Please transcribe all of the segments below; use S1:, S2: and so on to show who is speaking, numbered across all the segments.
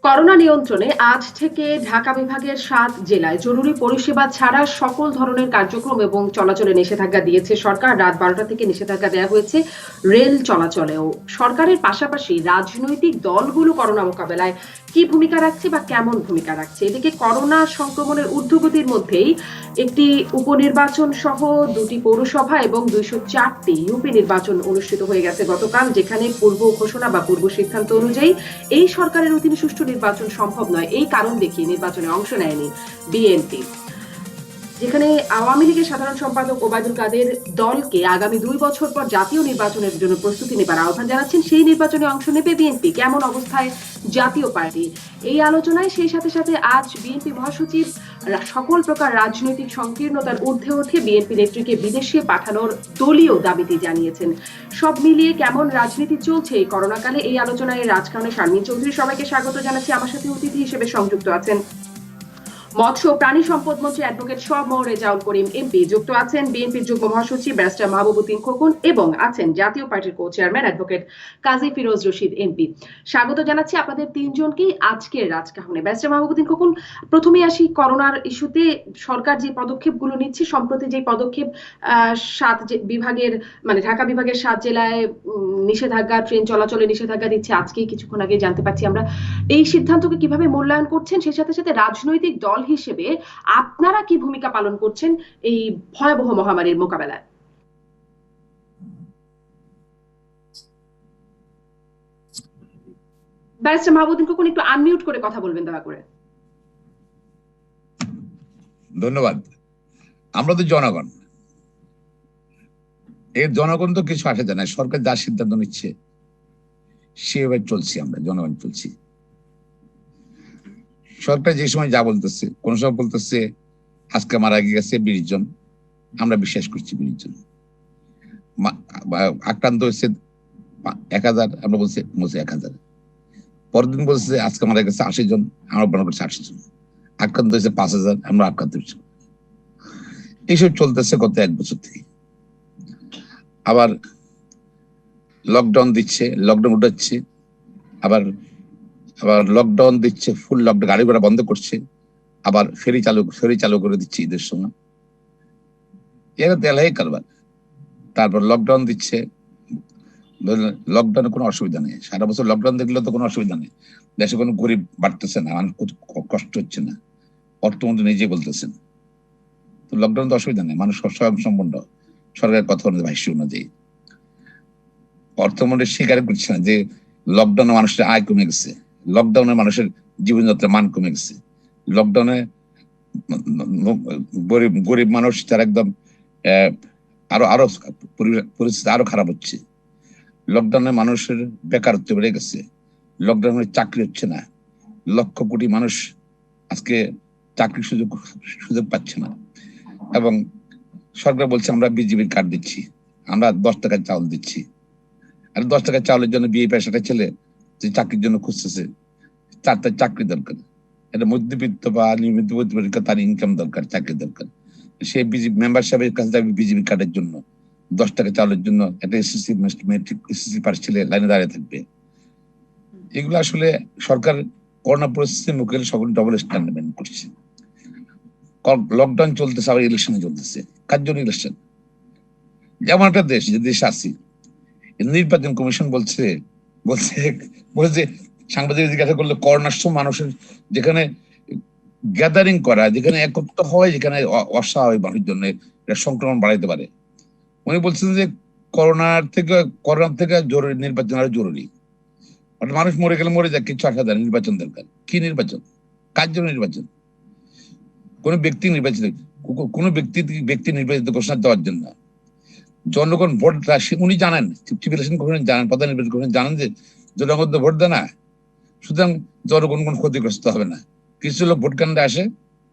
S1: Corona নিয়ন্ত্রণে আজ থেকে ঢাকা বিভাগের ৭ জেলায় জরুরি পরিষেবা ছাড়া সকল ধরনের কার্যক্রম এবং চলাচলে নিষেধাজ্ঞা দিয়েছে সরকার। রাত ১২টা থেকে নিষেধাজ্ঞা দেওয়া হয়েছে রেল চলাচলেও। সরকারের পাশাপাশি রাজনৈতিক দলগুলো করোনা মোকাবেলায় কি ভূমিকা রাখছে বা কেমন ভূমিকা রাখছে? এদিকে করোনা সংক্রমণের ঊর্ধ্বগতির মধ্যেই একটি উপনির্বাচন সহ ২টি পৌরসভা এবং ২০৪টি ইউপি নির্বাচন অনুষ্ঠিত হয়ে গেছে গতকাল, যেখানে পূর্ব ঘোষণা বা পূর্ব সিদ্ধান্ত অনুযায়ী এই সরকারের অধীনে সুষ্ঠু নির্বাচন সম্ভব নয়। এই কারণ দেখিয়ে নির্বাচনে অংশ নেয়নি বিএনপি, যেখানে আওয়ামী লীগের সাধারণ সম্পাদক ওবায়দুল কাদের দলকে আগামী ২ বছর পর জাতীয় নির্বাচনের জন্য প্রস্তুতি নেবার আহ্বান জানাচ্ছেন। সেই নির্বাচনে অংশ নেবে বিএনপি, কেমন অবস্থায় জাতীয় পার্টি? এই আলোচনায় সেই সাথে সাথে আজ বিএনপি মহাসচিব সকল প্রকার রাজনৈতিক সংকীর্ণতার ঊর্ধ্বে উঠে বিএনপি নেত্রীকে বিদেশে পাঠানোর দলীয় দাবিটি জানিয়েছেন। সব মিলিয়ে কেমন রাজনীতি চলছে এই করোনাকালে, এই আলোচনায় রাজকারণে শারমিন চৌধুরী। সবাইকে স্বাগত জানাচ্ছি। আমার সাথে অতিথি হিসেবে সংযুক্ত আছেন মৎস্য ও প্রাণী সম্পদ মন্ত্রী অ্যাডভোকেট রেজাউল করিম এমপি, যুক্ত আছেন বিএনপির যুগ্ম মহাসচিব ব্যারিস্টার মাহবুবউদ্দিন খোকন এবং আছেন জাতীয় পার্টির কো চেয়ারম্যান অ্যাডভোকেট কাজী ফিরোজ রশিদ এমপি। স্বাগত জানাচ্ছি আপনাদের তিনজনকেই আজকের রাজকাহনে। ব্যারিস্টার মাহবুবউদ্দিন খোকন, প্রথমে আসি করোনার ইস্যুতে সরকার যে পদক্ষেপগুলো নিচ্ছে, সম্প্রতি যে পদক্ষেপ ৭ বিভাগের মানে ঢাকা বিভাগের ৭ জেলায় নিষেধাজ্ঞা, ট্রেন চলাচলে নিষেধাজ্ঞা দিচ্ছে, আজকেই কিছুক্ষণ আগে জানতে পারছি আমরা। এই সিদ্ধান্তকে কিভাবে মূল্যায়ন করছেন? সেই সাথে সাথে রাজনৈতিক দল হিসেবে আপনারা কি ভূমিকা পালন করছেন এই ভয়াবহ মহামারীর মোকাবেলায়? ব্যারিস্টার মাহবুবউদ্দিন খোকন, একটু আনমিউট করে কথা বলবেন দয়া করে।
S2: ধন্যবাদ। আমরা তো জনগণ, এই জনগণ তো কিছু আসে যায় না। সরকার যা সিদ্ধান্ত নিচ্ছে সেভাবে চলছি, আমরা জনগণ চলছি। সরকার যে সময় যা বলতেছে, কোন সময় বলতেছে আজকে মারা গেছে ২০ জন, আমরা বিশ্বাস করছি ২০ জন। আক্রান্ত হয়েছে ১,০০০, আমরা বলছি ১,০০০। পরের দিন বলছে আজকে মারা গেছে ৮০ জন, আমরা মনে করছি ৮০ জন। আক্রান্ত হয়েছে ৫,০০০, আমরা আক্রান্ত হয়েছি। এইসব চলতেছে গত ১ বছর থেকে। আবার লকডাউন দিচ্ছে, লকডাউন উঠাচ্ছে, আবার লকডাউন দিচ্ছে, ফুল লকডাউন, গাড়ি ঘোড়া বন্ধ করছে, আবার ফেরি চালু করে দিচ্ছে ঈদের সময়। এরা তেলাই কারবার। তারপর লকডাউন দিচ্ছে, লকডাউনে কোনো অসুবিধা নেই। সারা বছর লকডাউন দেখলে তো কোনো অসুবিধা নেই, দেশে কোনো গরিব বাড়তেছে না, মানুষ কষ্ট হচ্ছে না, অর্থমন্ত্রী নিজে বলতেছেন। তো লকডাউন তো অসুবিধা নেই, মানুষ স্বয়ংসম্পূর্ণ সরকারের কথা অনুযায়ী, ভাষ্য অনুযায়ী। অর্থমন্ত্রী স্বীকার করছে না যে লকডাউনে মানুষের আয় কমে গেছে, লকডাউনে মানুষের জীবনযাত্রার মান কমে গেছে, লকডাউনে গরিব মানুষ যারা একদম আরো পরিস্থিতি আরো খারাপ হচ্ছে। লকডাউনে মানুষের বেকারত্ব বেড়ে গেছে, লকডাউনে চাকরি হচ্ছে না, লক্ষ কোটি মানুষ আজকে চাকরির সুযোগ পাচ্ছে না। এবং সরকার বলছে আমরা বিজিবির কার্ড দিচ্ছি, আমরা ১০ টাকার চাউল দিচ্ছি। আর ১০ টাকার চাউলের জন্য বিয়ে পেশাটা ছেলে যে চাকরির জন্য খুঁজতেছে, তার চাকরি দরকার। এটা মধ্যবিত্ত বা নিয়মিত মধ্যবিত্ত, তার ইনকাম দরকার, চাকরি দরকার। সে বিজিবি মেম্বার সাহেবের কাছে যাবে বিজিবি কার্ডের জন্য, ১০ টাকা চাউলের জন্য একটা এসএসসি মেট্রিক এসএসসি পাস ছেলে লাইনে দাঁড়িয়ে থাকবে। এগুলো আসলে সরকার করোনা পরিস্থিতির মুখে সকল ডবল স্ট্যান্ডার্ড মেনটেন করছে। লকডাউন চলতেছে, আবার ইলেকশনে চলতেছে। কার জন্য ইলেকশন? যেমন একটা দেশ, যে দেশে আছি, নির্বাচন কমিশন বলছে সাংবাদিক জিজ্ঞাসা করলে করোনার সময় মানুষের যেখানে গ্যাদারিং করা, যেখানে একত্র হয়, যেখানে অস্বাভাবিক মানুষের জন্য সংক্রমণ বাড়াইতে পারে। উনি বলছেন যে করোনা থেকে জরুরি নির্বাচন আরো জরুরি। মানুষ মরে গেলে মরে যাক, কিছু আসা যায়, নির্বাচন দরকার। কি নির্বাচন? কার জন্য নির্বাচন? কোন ব্যক্তি নির্বাচিত, কোন ব্যক্তি নির্বাচিত ঘোষণা দেওয়ার জন্য। জনগণ ভোট, উনি জানেন, চিফ ইলেকশন কমিশন জানেন, প্রধান নির্বাচন কমিশন জানেন যে জনগণ তো ভোট দেয় না, সুতরাং জনগণ কোন ক্ষতিগ্রস্ত হবে না। কিছু লোক ভোট কেন্দ্রে আসে,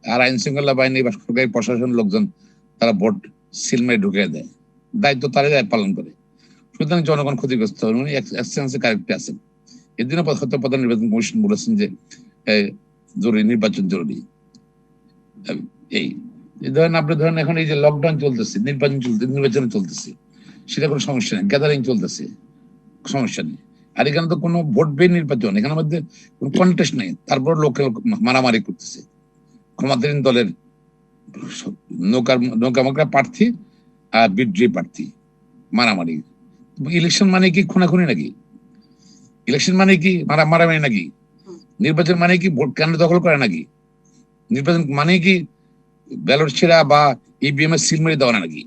S2: আর আইন শৃঙ্খলা বাহিনী বা সরকারি প্রশাসন লোকজন তারা ভোট সিলমে ঢুকিয়ে দেয়, দায়িত্ব তারাই পালন করে। সুতরাং জনগণ ক্ষতিগ্রস্ত হবে। উনি এক্সেন্সে কারেক্টে আছেন। এর জন্য প্রধান নির্বাচন কমিশন বলেছেন যে জরুরি নির্বাচন জরুরি। এই ধরেন, আপনি ধরেন এখন এই যে লকডাউন চলতেছে, নির্বাচন চলতেছে, সেটা কোনো সমস্যা নেই। গ্যাদারিং চলতেছে, সমস্যা নেই। আর এখানে তো কোনো ভোট বে নির্বাচন, এখানের মধ্যে কোনো কন্টেস্ট নেই, তারপর লোকে মারামারি করতেছে। ক্ষমতাধীন দলের নৌকামুখা প্রার্থী আর বিদ্রোহী প্রার্থী মারামারি। ইলেকশন মানে কি খুনাখুনি নাকি? ইলেকশন মানে কি মারামারি নাকি? নির্বাচন মানে কি ভোট কেন্দ্র দখল করে নাকি? নির্বাচন মানে কি ব্যালট ছেঁড়া বা ইভিএম এর সিল মেরে দেওয়া নাকি?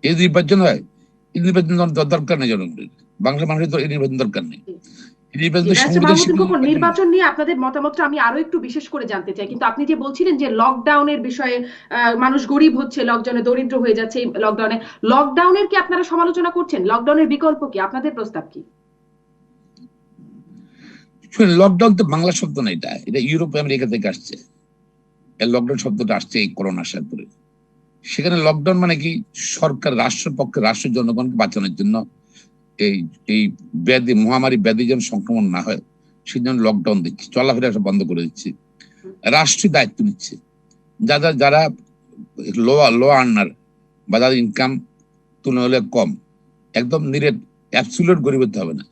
S2: এই নির্বাচন হয়? এই নির্বাচন দরকার নেই জনগণের, বাংলা মানুষের তো এই নির্বাচন দরকার নেই।
S1: নির্বাচন নিয়ে আপনাদের মতামতটা আমি আরো একটু বিশেষ করে জানতে চাই, কিন্তু আপনি যে বলছিলেন যে লকডাউনের বিষয়ে মানুষ গরিব হচ্ছে, লকডাউনে দরিদ্র হয়ে যাচ্ছে, লকডাউনের কি আপনারা সমালোচনা করছেন? লকডাউনের বিকল্প কি? আপনাদের প্রস্তাব কি?
S2: লকডাউন তো বাংলা শব্দ না, এটা এটা ইউরোপ আমেরিকা থেকে আসছে। এই লকডাউন শব্দটা আসছে এই করোনা আসার পরে। সেখানে লকডাউন মানে কি সরকার রাষ্ট্রের পক্ষে রাষ্ট্রের জনগণকে বাঁচানোর জন্য এই এই ব্যাধি মহামারী ব্যাধি যেন সংক্রমণ না হয় সেই জন্য লকডাউন দিচ্ছে, চলাফেরা সব বন্ধ করে দিচ্ছে, রাষ্ট্রীয় দায়িত্ব নিচ্ছে। যারা লো আর্নার বা যাদের ইনকাম তুলনামূলক কম, একদম নিরেট অ্যাবসুলেট গরিব হতে হবে না,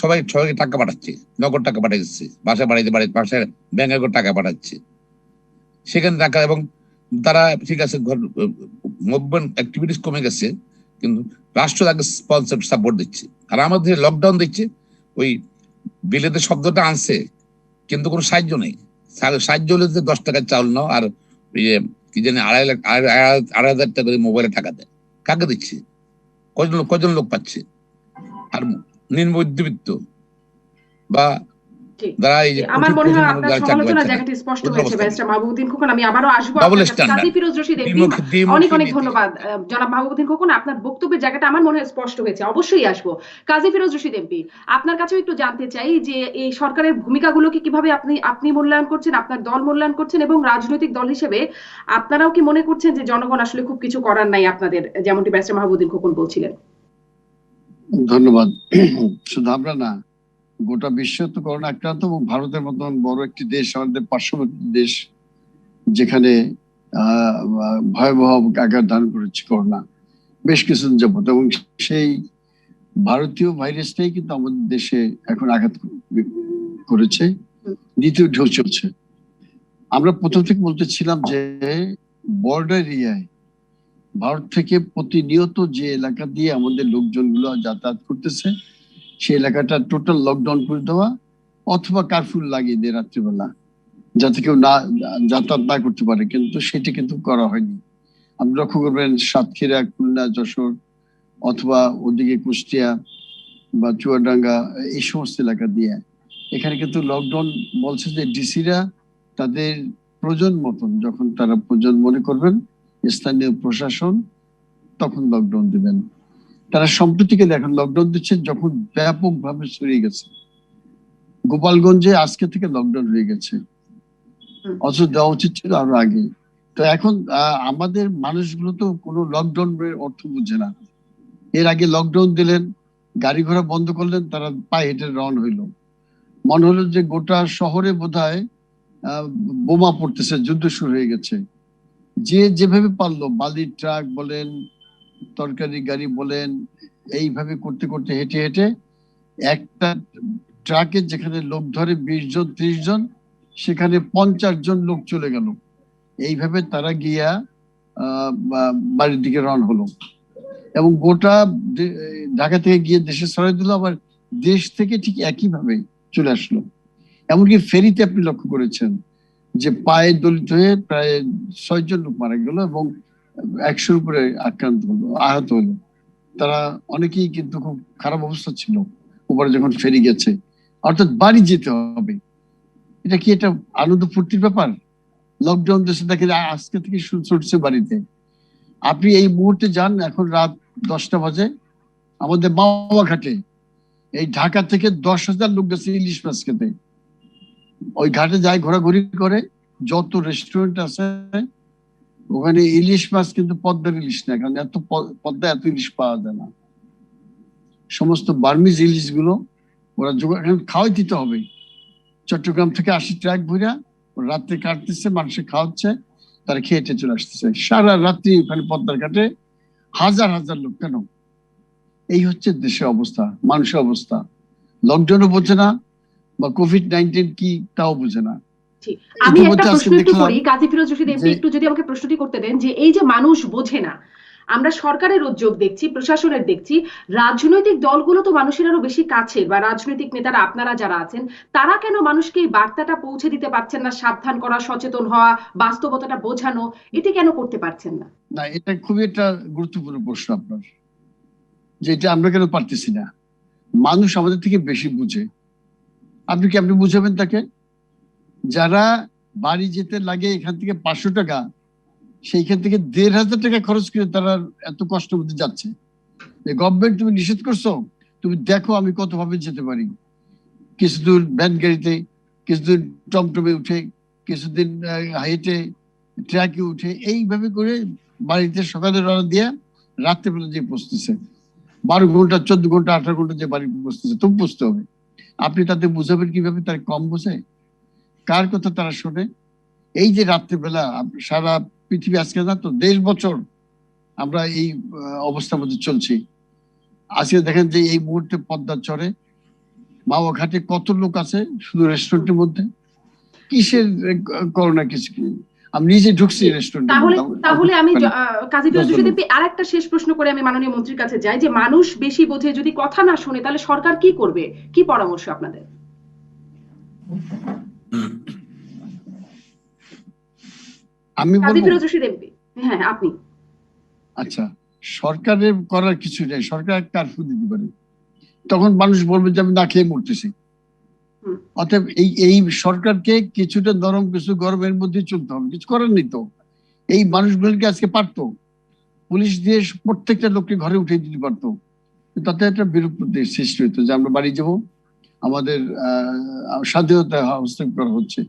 S2: সবাইকে টাকা পাঠাচ্ছে, নগদ টাকা পাঠাচ্ছে, বাসায় ব্যাংকে করে টাকা পাঠাচ্ছে, সেখানে টাকা। এবং তারা ঠিক আছে মুভমেন্ট অ্যাক্টিভিটিস কমে গেছে, কিন্তু রাষ্ট্র তাকে স্পন্সর সাপোর্ট দিচ্ছে। আর আমাদের লকডাউন দিচ্ছে, ওই বিলেতে শব্দটা আনছে কিন্তু কোনো সাহায্য নেই। সাহায্য হলে 10 টাকার চাউল নাও আর কি জানি 2,500 টাকা করে মোবাইলে টাকা দেয়। কাকে দিচ্ছে? কজন লোক পাচ্ছে? আর নিম্ন মধ্যবিত্ত বা
S1: আমার মনে হয় আপনার সমালোচনার জায়গাটি স্পষ্ট হয়েছে ব্যারিস্টার মাহবুবউদ্দিন খোকন। আমি আবারও আসবো আপনার কাছে। কাজী ফিরোজ রশিদ এমপি, অনেক অনেক ধন্যবাদ জনাব মাহবুবউদ্দিন খোকন, আপনার বক্তব্যের জায়গাটা আমার মনে হয় স্পষ্ট হয়েছে। অবশ্যই আসবো। কাজী ফিরোজ রশিদ এমপি, আপনার কাছেও একটু জানতে চাই যে এই সরকারের ভূমিকাগুলোকে কিভাবে আপনি মূল্যায়ন করছেন, আপনার দল মূল্যায়ন করছেন, এবং রাজনৈতিক দল হিসেবে আপনারাও কি মনে করছেন যে জনগণ আসলে খুব কিছু করার নাই আপনাদের, যেমনটি ব্যারিস্টার মাহবুবউদ্দিন খোকন বলছিলেন?
S3: ধন্যবাদ। শুধু আমরা না, গোটা বিশ্ব তো করোনা আক্রান্ত, এবং ভারতের মতন বড় একটি দেশ, আমাদের পার্শ্ববর্তী দেশ, যেখানে ভয়াবহ আকার ধারণ করেছে করোনা বেশ কিছুদিন যাবত, এবং সেই ভারতীয় ভাইরাসটাই কিন্তু আমাদের দেশে এখন আঘাত করেছে, দ্বিতীয় ঢেউ চলছে। আমরা প্রথম থেকে বলতেছিলাম যে বর্ডার এরিয়ায় ভারত থেকে প্রতিনিয়ত যে এলাকা দিয়ে আমাদের লোকজনগুলো যাতায়াত করতেছে সেই এলাকাটা টোটাল লকডাউন করে দেওয়া অথবা কারফিউ লাগিয়ে দেয় রাত্রিবেলা, যাতে কেউ না যাতায়াত না করতে পারে, কিন্তু সেটা কিন্তু করা হয়নি। আপনি লক্ষ্য করবেন সাতক্ষীরা, খুলনা, যশোর অথবা ওদিকে কুষ্টিয়া বা চুয়াডাঙ্গা, এই সমস্ত এলাকা দিয়ে এখানে কিন্তু লকডাউন বলছে যে ডিসিরা তাদের প্রয়োজন মতন, যখন তারা প্রয়োজন মনে করবেন, স্থানীয় প্রশাসন তখন লকডাউন দিবেন। তারা সম্প্রতিকে দেখেন লকডাউন দিচ্ছে যখন ব্যাপকভাবে ছড়িয়ে গেছে। গোপালগঞ্জে আজকে থেকে লকডাউন হয়ে গেছে, অথচ দেওয়া উচিত ছিল আরো আগে। তো এখন আমাদের মানুষগুলো তো কোনো লকডাউন অর্থ বুঝে না। এর আগে লকডাউন দিলেন, গাড়ি ঘোড়া বন্ধ করলেন, তারা পায়ে হেঁটে রওনা হইলো। মনে হলো যে গোটা শহরে বোধহয় বোমা পড়তেছে, যুদ্ধ শুরু হয়ে গেছে। যে যেভাবে পারলো, বালির ট্রাক বলেন, তরকারি গাড়ি বলেন, এইভাবে করতে করতে হেঁটে হেঁটে একটা ট্রাকে যেখানে লোক ধরে 20 জন 30 জন, সেখানে 50 জন লোক চলে গেল। এইভাবে তারা গিয়া বাড়ির দিকে রওনা হলো, এবং গোটা ঢাকা থেকে গিয়ে দেশে ছড়াই দিল, আবার দেশ থেকে ঠিক একইভাবে চলে আসলো। এমনকি ফেরিতে আপনি লক্ষ্য করেছেন যে পায়ে দলিত হয়ে প্রায় 6 জন লোক মারা গেল এবং 100-র উপরে আক্রান্ত হলো, আহত হলো। তারা অনেকেই কিন্তু খুব খারাপ অবস্থা ছিল উপরে যখন ফেরি গেছে। অর্থাৎ বাড়ি যেতে হবে। এটা কি এটা আনন্দ ফুর্তির ব্যাপার? লকডাউন দেশে দেখে আজকে থেকে ছুটছে বাড়িতে। আপনি এই মুহূর্তে যান, এখন রাত 10টা বাজে, আমাদের মাওয়া ঘাটে এই ঢাকা থেকে 10,000 লোক গেছে ইলিশ মাছ খেতে। ওই ঘাটে যায়, ঘোরাঘুরি করে, যত রেস্টুরেন্ট আছে ওখানে ইলিশ মাছ, কিন্তু পদ্মার ইলিশ না, কারণ পদ্মা এত ইলিশ পাওয়া যায় না। সমস্ত বার্মিজ ইলিশ গুলো ওরা খাওয়াই দিতে হবে। চট্টগ্রাম থেকে 80 ট্রাক ভইরা রাত্রে কাটতেছে, মানুষে খাওয়াচ্ছে, তারা খেয়ে চলে আসতেছে। সারা রাত্রি ওখানে পদ্মার ঘাটে হাজার হাজার লোক। কেন? এই হচ্ছে দেশের অবস্থা, মানুষের অবস্থা। লকডাউনও বোঝে না, বা কোভিড-19 কি তাও বোঝে না।
S1: আমি একটা
S3: ইতিমধ্যে আজকে
S1: প্রশ্ন একটু
S3: দেখলাম
S1: করি, কাজী ফিরোজ রশিদ এমপি,
S3: যে
S1: একটু যদি আমাকে প্রশ্নটি করতে দেন, যে এই যে মানুষ বোঝে না, আমরা সরকারের উদ্যোগ দেখছি, প্রশাসনের দেখছি, রাজনৈতিক দলগুলো তো মানুষের আরো বেশি কাছের, বা রাজনৈতিক নেতারা আপনারা যারা আছেন, তারা কেন মানুষকে এই বার্তাটা পৌঁছে দিতে পারছেন না, সাবধান করা, সচেতন হওয়া, বাস্তবতাটা বোঝানো, এটি কেন করতে পারছেন না?
S3: না, এটা খুবই একটা গুরুত্বপূর্ণ প্রশ্ন আপনার, যে এটা আমরা কেন পারতেছি না। মানুষ আমাদের থেকে বেশি বুঝে। আপনি বুঝাবেন তাকে? যারা বাড়ি যেতে লাগে এখান থেকে 500 টাকা, সেইখান থেকে 1500 টাকা খরচ করে তারা এত কষ্ট মধ্যে যাচ্ছে। গভর্নমেন্ট তুমি নিষেধ করছো, তুমি দেখো আমি কত ভাবে যেতে পারি। কিছুদূর ভ্যান গাড়িতে, কিছুদিন টমটমে উঠে, কিছুদিন হেঁটে, ট্রাকে উঠে, এইভাবে করে বাড়িতে সকালে রওনা দিয়ে রাত্রেবেলা যে পৌঁছতেছে, 12 ঘন্টা, 14 ঘন্টা, 18 ঘন্টা যে বাড়ি পৌঁছতেছে, তবু বুঝতে হবে। আপনি তাতে বুঝাবেন কিভাবে? তার কম বোঝে? কার কথা তারা শোনে? এই যে রাত্রেবেলা সারা পৃথিবী আজকে না তো 1.5 বছর আমরা এই অবস্থার মধ্যে চলছি। আজকে দেখেন যে এই মুহূর্তে পদ্মার চরে, মাওয়া ঘাটে কত লোক আছে শুধু রেস্টুরেন্টের মধ্যে। কিসের করোনা? কিছু আমি নিজে ঢুকছি রেস্টুরেন্টের
S1: তাহলে
S3: মধ্যে।
S1: তাহলে আমি কাজী ফিরোজ রশিদ এমপি আরেকটা শেষ প্রশ্ন করে আমি মাননীয় মন্ত্রীর কাছে যাই, যে মানুষ বেশি বোঝে, যদি কথা না শুনে তাহলে সরকার কি করবে? কি পরামর্শ আপনাদের?
S3: আমি
S1: কাজী
S3: বলবো,
S1: ফিরোজ রশিদ এমপি। হ্যাঁ, আপনি।
S3: আচ্ছা, সরকারের করার কিছু নেই, সরকার কারফিউ দিতে পারে, তখন মানুষ বলবে যে আমি না খেয়ে মরতেছি। অতএব এই সরকারকে কিছুটা নরম, কিছু গরমের মধ্যে চলতে হবে, কিছু করার নেই তো। এই মানুষগুলোকে আজকে পারতো পুলিশ দিয়ে প্রত্যেকটা লোককে ঘরে উঠে দিতে পারতো, তাতে একটা বিরূপ সৃষ্টি হইতো যে আমরা বাড়ি যাবো, আমাদের স্বাধীনতা হস্তক্ষেপ করা হচ্ছে।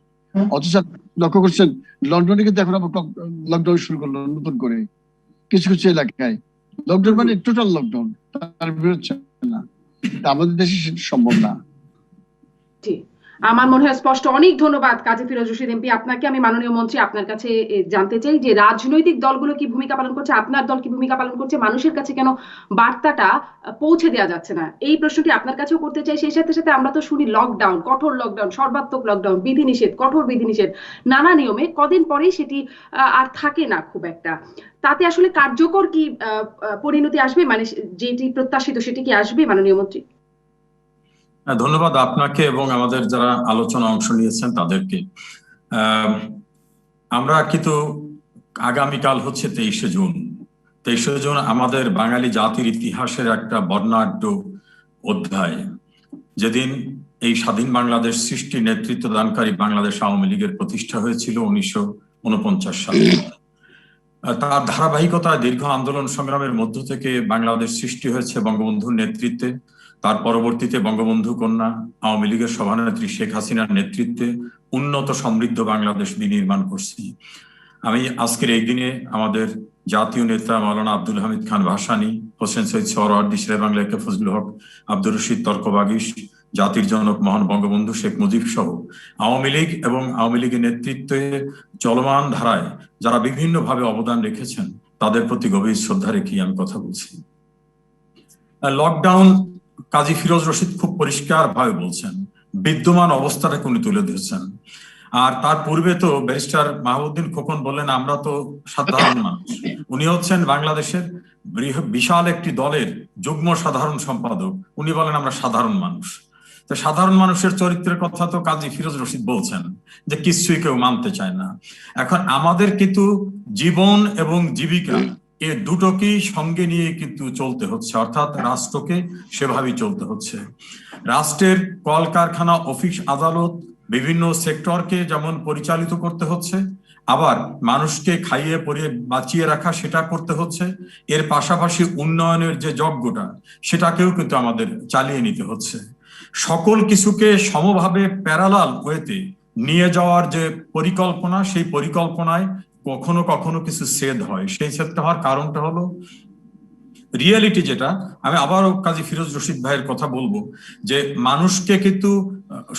S3: অথচ লক্ষ্য করছেন লন্ডনে কিন্তু এখন আবার লকডাউন শুরু করলো নতুন করে কিছু কিছু এলাকায়। লকডাউন মানে টোটাল লকডাউন, তার বিরোধ না। আমাদের দেশে সেটা সম্ভব না।
S1: আমার মনে হয় স্পষ্ট। অনেক ধন্যবাদ কাজী ফিরোজ রশিদ এমপি আপনাকে। আমি মাননীয় মন্ত্রী আপনার কাছে জানতে চাই যে রাজনৈতিক দলগুলো কি ভূমিকা পালন করছে, আপনার দল কি ভূমিকা পালন করছে, মানুষের কাছে কেন বার্তাটা পৌঁছে দেওয়া যাচ্ছে না, এই প্রশ্নটি আপনার কাছেও করতে চাই। সেই সাথে সাথে আমরা তো শুনি লকডাউন, কঠোর লকডাউন, সর্বাত্মক লকডাউন, বিধিনিষেধ, কঠোর বিধিনিষেধ, নানা নিয়মে, কদিন পরেই সেটি আর থাকে না খুব একটা। তাতে আসলে কার্যকর কি পরিণতি আসবে, মানে যেটি প্রত্যাশিত সেটি কি আসবে মাননীয় মন্ত্রী?
S4: ধন্যবাদ আপনাকে এবং আমাদের যারা আলোচনা অংশ নিয়েছেন তাদেরকে। আমরা কিন্তু আগামীকাল হচ্ছে 23শে জুন। 23শে জুন আমাদের বাঙালি জাতির ইতিহাসের একটা বর্ণাঢ্য অধ্যায়, যেদিন এই স্বাধীন বাংলাদেশ সৃষ্টি নেতৃত্ব দানকারী বাংলাদেশ আওয়ামী লীগের প্রতিষ্ঠা হয়েছিল 1949 সালে। তার ধারাবাহিকতায় দীর্ঘ আন্দোলন সংগ্রামের মধ্য থেকে বাংলাদেশ সৃষ্টি হয়েছে বঙ্গবন্ধুর নেতৃত্বে। তার পরবর্তীতে বঙ্গবন্ধু কন্যা আওয়ামী লীগের সভানেত্রী শেখ হাসিনার নেতৃত্বে উন্নত সমৃদ্ধ বাংলাদেশ বিনির্মাণ করছি। আমি আজকের এই দিনে আমাদের জাতীয় নেতা মাওলানা আব্দুল হামিদ খান ভাসানী, হোসেন শহীদ সোহরাওয়ার্দী, শেরে বাংলা একে ফজলুল হক, আব্দুর রশিদ তর্কবাগীশ, জাতির জনক মহান বঙ্গবন্ধু শেখ মুজিব সহ আওয়ামী লীগ এবং আওয়ামী লীগের নেতৃত্বে চলমান ধারায় যারা বিভিন্নভাবে অবদান রেখেছেন তাদের প্রতি গভীর শ্রদ্ধা রেখে আমি কথা বলছি। লকডাউন কাজী ফিরোজ রশিদ খুব পরিষ্কার ভাবে বলছেন, বিদ্যমান অবস্থাটাকে উনি তুলে ধরেছেন। আর তার পূর্বে তো ব্যারিস্টার মাহবুবউদ্দিন খোকন বললেন আমরা তো সাধারণ মানুষ। উনি হচ্ছেন বাংলাদেশের বিশাল একটি দলের যুগ্ম সাধারণ সম্পাদক, উনি বলেন আমরা সাধারণ মানুষ। তো সাধারণ মানুষের চরিত্রের কথা তো কাজী ফিরোজ রশিদ বলছেন যে কিছুই কেউ মানতে চায় না। এখন আমাদের কিন্তু জীবন এবং জীবিকা এ দুটোকেই সঙ্গে নিয়ে কিন্তু চলতে হচ্ছে, অর্থাৎ রাষ্ট্রকে সেভাবেই চলতে হচ্ছে। রাষ্ট্রের কলকারখানা, অফিস, আদালত, বিভিন্ন সেক্টরকে যেমন পরিচালিত করতে হচ্ছে, আবার মানুষকে খাইয়ে পরিয়ে বাঁচিয়ে রাখা সেটা করতে হচ্ছে। এর পাশাপাশি উন্নয়নের যে যজ্ঞটা সেটাকেও কিন্তু আমাদের চালিয়ে নিতে হচ্ছে। সকল কিছুকে সমভাবে প্যারালাল ওয়েতে নিয়ে যাওয়ার যে পরিকল্পনা, সেই পরিকল্পনায় কখনো কখনো কিছু ছেদ হয়। সেই ছেদটা হওয়ার কারণটা হলো রিয়েলিটি যেটা, আমি আবারও কাজী ফিরোজ রশিদ ভাইয়ের কথা বলবো, যে মানুষকে কিন্তু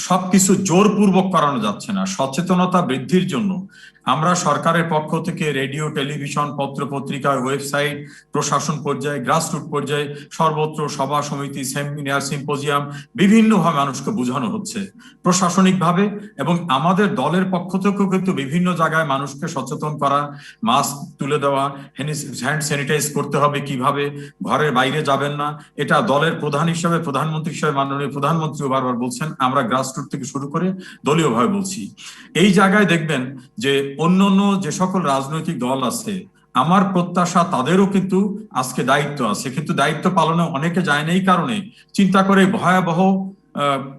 S4: সবকিছু জোরপূর্বক করানো যাচ্ছে না। সচেতনতা বৃদ্ধির জন্য আমরা সরকারের পক্ষ থেকে রেডিও, টেলিভিশন, পত্র পত্রিকা, ওয়েবসাইট, প্রশাসন পর্যায়ে, গ্রাসরুট পর্যায়ে সর্বত্র সভা সমিতি, সেমিনার, সিম্পোজিয়াম বিভিন্নভাবে মানুষকে বোঝানো হচ্ছে প্রশাসনিকভাবে, এবং আমাদের দলের পক্ষ থেকেও কিন্তু বিভিন্ন জায়গায় মানুষকে সচেতন করা, মাস্ক তুলে দেওয়া, হ্যান্ড স্যানিটাইজ করতে হবে কিভাবে, ঘরের বাইরে যাবেন না, এটা দলের প্রধান হিসেবে, প্রধানমন্ত্রী হিসেবে মাননীয় প্রধানমন্ত্রীও বারবার বলছেন, আমরা গ্রাসরুট থেকে শুরু করে দলীয়ভাবে বলছি। এই জায়গায় দেখবেন যে অন্যান্য যে সকল রাজনৈতিক দল আছে, আমার প্রত্যাশা তাদেরও কিন্তু আজকে দায়িত্ব আছে, কিন্তু দায়িত্ব পালনে অনেকে যায় না। এই কারণে চিন্তা করে ভয়াবহ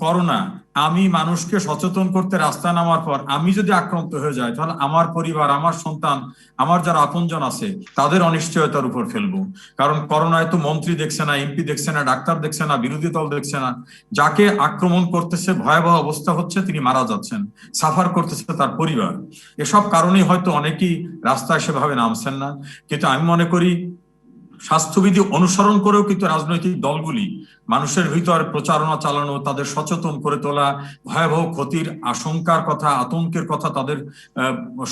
S4: করোনা, আমি মানুষকে সচেতন করতে রাস্তায় নামার পর আমি যদি আক্রান্ত হয়ে যায়, তাহলে আমার পরিবার, আমার সন্তান, আমার যারা আপনজন আছে তাদের অনিশ্চয়তার উপর ফেলবো। কারণ করোনায় তো মন্ত্রী দেখছে না, এমপি দেখছে না, ডাক্তার দেখছে না, বিরোধী দল দেখছে না, যাকে আক্রমণ করতেছে, ভয়াবহ অবস্থা হচ্ছে, তিনি মারা যাচ্ছেন, সাফার করতেছে তার পরিবার। এসব কারণেই হয়তো অনেকেই রাস্তায় সেভাবে নামছেন না। কিন্তু আমি মনে করি স্বাস্থ্যবিধি অনুসরণ করেও কিন্তু রাজনৈতিক দলগুলি মানুষের ভিতর প্রচারণা চালানো, তাদের সচেতন করে তোলা, ভয়াবহ ক্ষতির আশঙ্কার কথা, আতঙ্কের কথা তাদের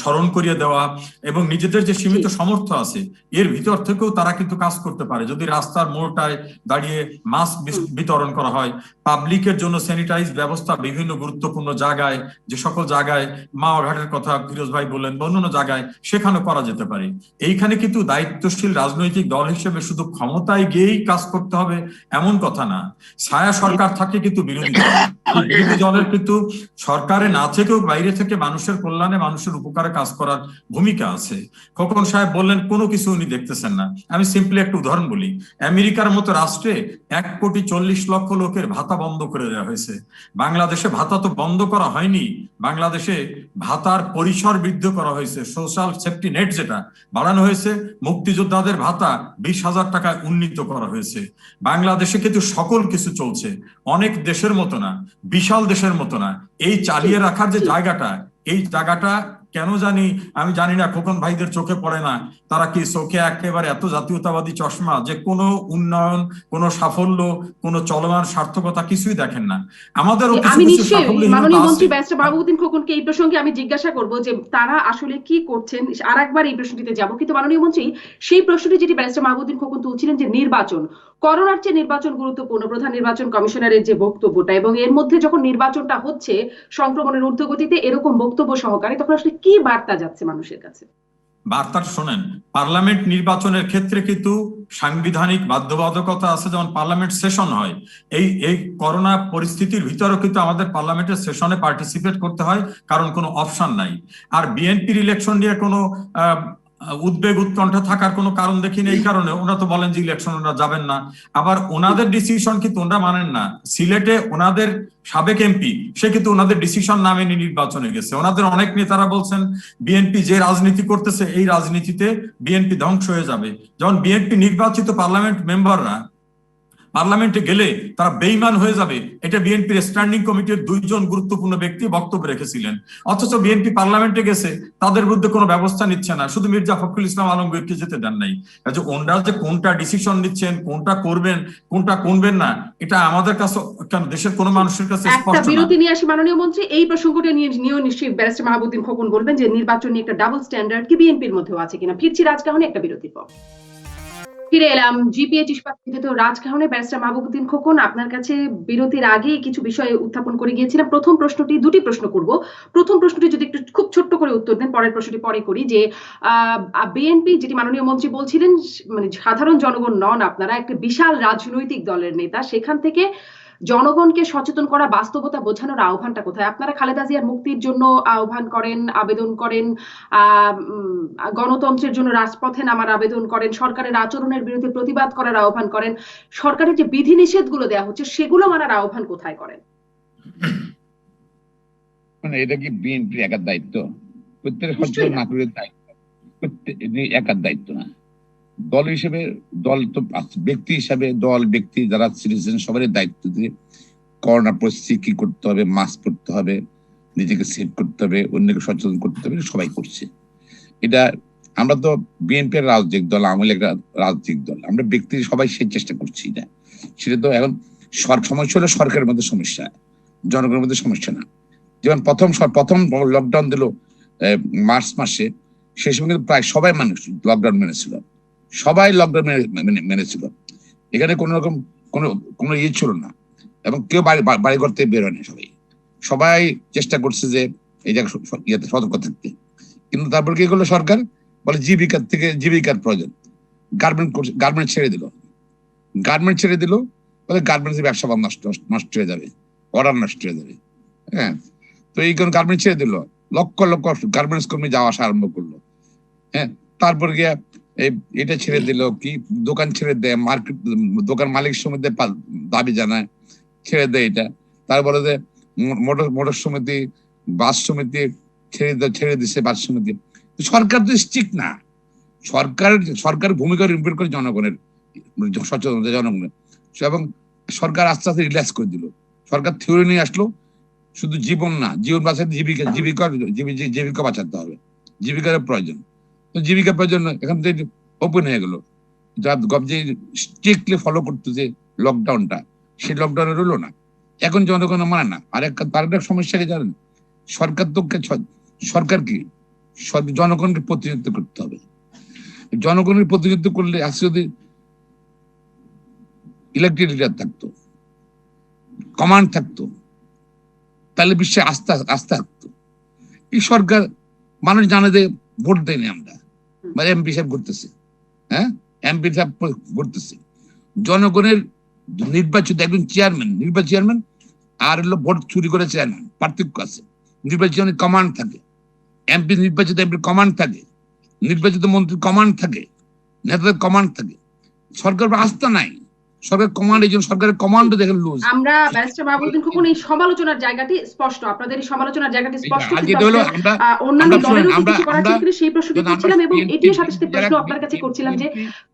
S4: স্মরণ করিয়ে দেওয়া, এবং নিজেদের যে সীমিত সামর্থ্য আছে এর ভিতর থেকেও তারা কিন্তু কাজ করতে পারে। যদি রাস্তার মোড়টায় দাঁড়িয়ে মাস্ক বিতরণ করা হয়, পাবলিকের জন্য স্যানিটাইজ ব্যবস্থা বিভিন্ন গুরুত্বপূর্ণ জায়গায়, যে সকল জায়গায় মাওঘাটের কথা ফিরোজ ভাই বললেন বা অন্যান্য জায়গায়, সেখানে করা যেতে পারে। এইখানে কিন্তু দায়িত্বশীল রাজনৈতিক দল হিসেবে শুধু ক্ষমতায় গিয়েই কাজ করতে হবে এমন কথা না। ছায়া সরকার থাকে কিন্তু বিরোধী দল, বিরোধী দলের কিন্তু সরকারে না থেকেও বাইরে থেকে মানুষের কল্যাণে, মানুষের উপকারে কাজ করার ভূমিকা আছে। খোকন সাহেব বললেন কোনো কিছু উনি দেখতেছেন না। আমি সিম্পলি একটা উদাহরণ বলি, আমেরিকার মতো রাষ্ট্রে 1,40,00,000 লোকের ভাতা বন্ধ করে দেওয়া হয়েছে। বাংলাদেশে ভাতা তো বন্ধ করা হয়নি, বাংলাদেশে ভাতার পরিসর বৃদ্ধি করা হয়েছে, সোশ্যাল সেফটি নেট যেটা বাড়ানো হয়েছে, মুক্তিযোদ্ধাদের ভাতা 20,000 টাকায় উন্নীত করা হয়েছে। বাংলাদেশে কিন্তু সকল কিছু চলছে, অনেক দেশের মতো না, বিশাল দেশের মতো না। এই চালিয়ে রাখার যে জায়গাটা, এই জায়গাটা কেন জানি আমি জানি না, খোকন ভাইদের চোখে পড়ে না। তারা কি চোখে একেবারে এত জাতীয়তাবাদী চশমা যে কোনো উন্নয়ন, কোনো সাফল্য, কোনো চলমান সার্থকতা কিছুই দেখেন না। আমাদেরও
S1: আমি নিশ্চয়ই মাননীয় মন্ত্রী ব্যারিস্টার মাহবুবুদ্দিন খোকনকে এই প্রসঙ্গে আমি জিজ্ঞাসা করব যে তারা আসলে কি করছেন, আর একবার এই প্রশ্নটিতে যাব। কিন্তু মাননীয় মন্ত্রী, সেই প্রশ্নটি যেটি ব্যারিস্টার মাহবুবুদ্দিন খোকন তুলছিলেন যে নির্বাচন, করোনার চেয়ে নির্বাচন গুরুত্বপূর্ণ, প্রধান নির্বাচন কমিশনারের যে বক্তব্যটা, এবং এর মধ্যে যখন নির্বাচনটা হচ্ছে সংক্রমণের ঊর্ধ্বগতিতে এরকম বক্তব্য সহকারে, তখন আসলে কি বার্তা যাচ্ছে মানুষের কাছে?
S4: বার্তাটা শোনেন, পার্লামেন্ট নির্বাচনের ক্ষেত্রে কিন্তু সাংবিধানিক বাধ্যবাধকতা আছে, যেমন পার্লামেন্ট সেশন হয়। এই করোনা পরিস্থিতির ভিতরেও কিন্তু আমাদের পার্লামেন্টের সেশনে পার্টিসিপেট করতে হয়, কারণ কোনো অপশন নাই। আর বিএনপির ইলেকশন নিয়ে কোনো উদ্বেগ উৎকণ্ঠা থাকার কোনো কারণ দেখি না। এই কারণে ওনারা তো বলেন যে ইলেকশন ওনারা যাবেন না। আবার ওনাদের ডিসিশন কিন্তু ওনারা মানেন না। সিলেটে ওনাদের সাবেক এমপি, সে কিন্তু ওনাদের ডিসিশন না মেনে নির্বাচনে গেছে। ওনাদের অনেক নেতারা বলছেন বিএনপি যে রাজনীতি করতেছে, এই রাজনীতিতে বিএনপি ধ্বংস হয়ে যাবে। যখন বিএনপি নির্বাচিত পার্লামেন্ট মেম্বাররা পার্লামেন্টে গেলে তারা বেইমান হয়ে যাবে, এটা বিএনপির স্ট্যান্ডিং কমিটির 2 জন গুরুত্বপূর্ণ ব্যক্তি বক্তব্য রেখেছিলেন। অথচ বিএনপি পার্লামেন্টে গেছে, তাদের বিরুদ্ধে কোনো ব্যবস্থা নিচ্ছে না, শুধু মির্জা ফখরুল ইসলাম আলমগীরকে যেতে দেন নাই। ওনারা যে কোনটা ডিসিশন নিচ্ছেন, কোনটা করবেন, কোনটা করবেন না, এটা আমাদের কাছে, কেন দেশের কোনো মানুষের কাছে স্পষ্ট না।
S1: একটা বিরতি নিয়ে আসি মাননীয় মন্ত্রী। এই প্রসঙ্গটা নিয়ে নিশ্চয়ই ব্যারিস্টার মাহবুবুদ্দিন খোকন বলবেন যে নির্বাচন নিয়ে একটা ডাবল স্ট্যান্ডার্ড কি বিএনপির মধ্যেও আছে কিনা। ফিরছি রাজকাহনে একটা বিরতির পর। ফিরে এলাম জিপিএইচ ইস্পাত রাজকাহনে। ব্যারিস্টার মাহবুবুদ্দিন খোকন, আপনার কাছে বিরতির আগে কিছু বিষয় উত্থাপন করে গিয়েছিলাম। প্রথম প্রশ্নটি, দুটি প্রশ্ন করব। প্রথম প্রশ্নটি যদি একটু খুব ছোট্ট করে উত্তর দেন, পরের প্রশ্নটি পরে করি। যে বিএনপি, যেটি মাননীয় মন্ত্রী বলছিলেন, মানে সাধারণ জনগণ নন আপনারা, একটা বিশাল রাজনৈতিক দলের নেতা, সেখান থেকে জনগণকে সচেতন করা, বাস্তবতা বোঝানোর আহ্বানটা কোথায়? আপনারা খালেদা জিয়ার মুক্তির জন্য আহ্বান করেন, আবেদন করেন, গণতন্ত্রের জন্য রাজপথে নামার আবেদন করেন, সরকারের আচরণের বিরুদ্ধে প্রতিবাদ করার আহ্বান করেন, সরকারের যে বিধিনিষেধগুলো দেওয়া হচ্ছে সেগুলো মানার আহ্বান কোথায় করেন?
S2: মানে এটা কি বিএনপির একার দায়িত্ব? প্রত্যেক সচেতন নাগরিকের দায়িত্ব, একার দায়িত্ব না। দল হিসেবে, দল তো ব্যক্তি হিসাবে, দল ব্যক্তি যারা সিটিজেন সবারই দায়িত্ব যে করোনা পরিস্থিতি কি করতে হবে, মাস্ক পরতে হবে, নিজেকে সেভ করতে হবে, অন্যকে সচেতন করতে হবে, সবাই করছে এটা। আমরা তো বিএনপি রাজনৈতিক দল, আওয়ামী লীগ রাজনৈতিক দল, আমরা ব্যক্তি সবাই সেই চেষ্টা করছি না। সেটা তো এখন সমস্যা হলো সরকারের মধ্যে সমস্যা, জনগণের মধ্যে সমস্যা না। যেমন প্রথম লকডাউন দিল, মার্চ মাসে, সেই সময় কিন্তু প্রায় সবাই মানুষ লকডাউন মেনেছিল, সবাই লকডাউন মেনেছিল। এখানে কোন রকম কোনো ইয়ে ছিল না, এবং কেউ বাড়ি ঘর থেকে বের হয়নি। সবাই চেষ্টা করছে যে এই জায়গায় সতর্ক থাকতে। কিন্তু তারপর কি করলো সরকার, বলে জীবিকার প্রয়োজন, গার্মেন্ট ছেড়ে দিল, বলে গার্মেন্টস ব্যবসা নষ্ট হয়ে যাবে, অর্ডার নষ্ট হয়ে যাবে। হ্যাঁ, তো এই কোন গার্মেন্ট ছেড়ে দিল, লক্ষ লক্ষ গার্মেন্টস কর্মী যাওয়া আসা আরম্ভ করলো। হ্যাঁ, তারপর গিয়া এটা ছেড়ে দিল, কি দোকান ছেড়ে দেয়, মার্কেট দোকান মালিক সমিতি দাবি জানায় ছেড়ে দেয় এটা। তারপরে যে মোটর সমিতি, বাস সমিতি ছেড়ে দিচ্ছে, বাস সমিতি। সরকার তো স্ট্রিক্ট না, সরকার ভূমিকা ইম্পোর্ট করে জনগণের সচেতনতা, জনগণের, এবং সরকার আস্তে আস্তে রিল্যাক্স করে দিল। সরকার থিওরি নিয়ে আসলো, শুধু জীবন না, জীবন বাঁচাতে জীবিকা বাঁচাতে হবে, জীবিকার প্রয়োজন। তো জীবিকার প্রয়োজন এখন থেকে ওপেন হয়ে গেল, যা যে স্ট্রিক্টলি ফলো করতো যে লকডাউনটা, সেই লকডাউনে রইলো না, এখন জনগণ মানে না। আর একটা সমস্যা কি জানেন, সরকার কি জনগণকে প্রতিনিধিত্ব করতে হবে। জনগণের প্রতিনিধিত্ব করলে আজকে যদি ইলেকটেড লিডার থাকতো, কমান্ড থাকতো, তাহলে বিশ্বে আস্থা থাকতো। এই সরকার, মানুষ জানে যে ভোট দেয়নি আমরা, মানে এমপি সাহেব করতেছে, হ্যাঁ এমপি সাহেব করতেছে, জনগণের নির্বাচিত একজন চেয়ারম্যান আর হলো ভোট চুরি করে চেয়ারম্যান, পার্থক্য আছে। নির্বাচনের কমান্ড থাকে, এমপি নির্বাচিত এমপির কমান্ড থাকে, নির্বাচিত মন্ত্রীর কমান্ড থাকে, নেতাদের কমান্ড থাকে। সরকার আস্থা নাই, সরকার কমান্ড, এই জন্য সরকারের কমান্ড দেখেন লুজ।
S1: আমরা ব্যারিস্টার মাহবুবুদ্দিন খোকন, এই সমালোচনার জায়গাটি স্পষ্ট, আপনাদের এই সমালোচনার জায়গাটি স্পষ্ট, অন্যান্য দলেরও কিছু করা ছিল কিনা সেই প্রশ্নটি করছিলাম, এবং এটিও সাথে সাথে প্রশ্ন আপনার কাছে করছিলাম যে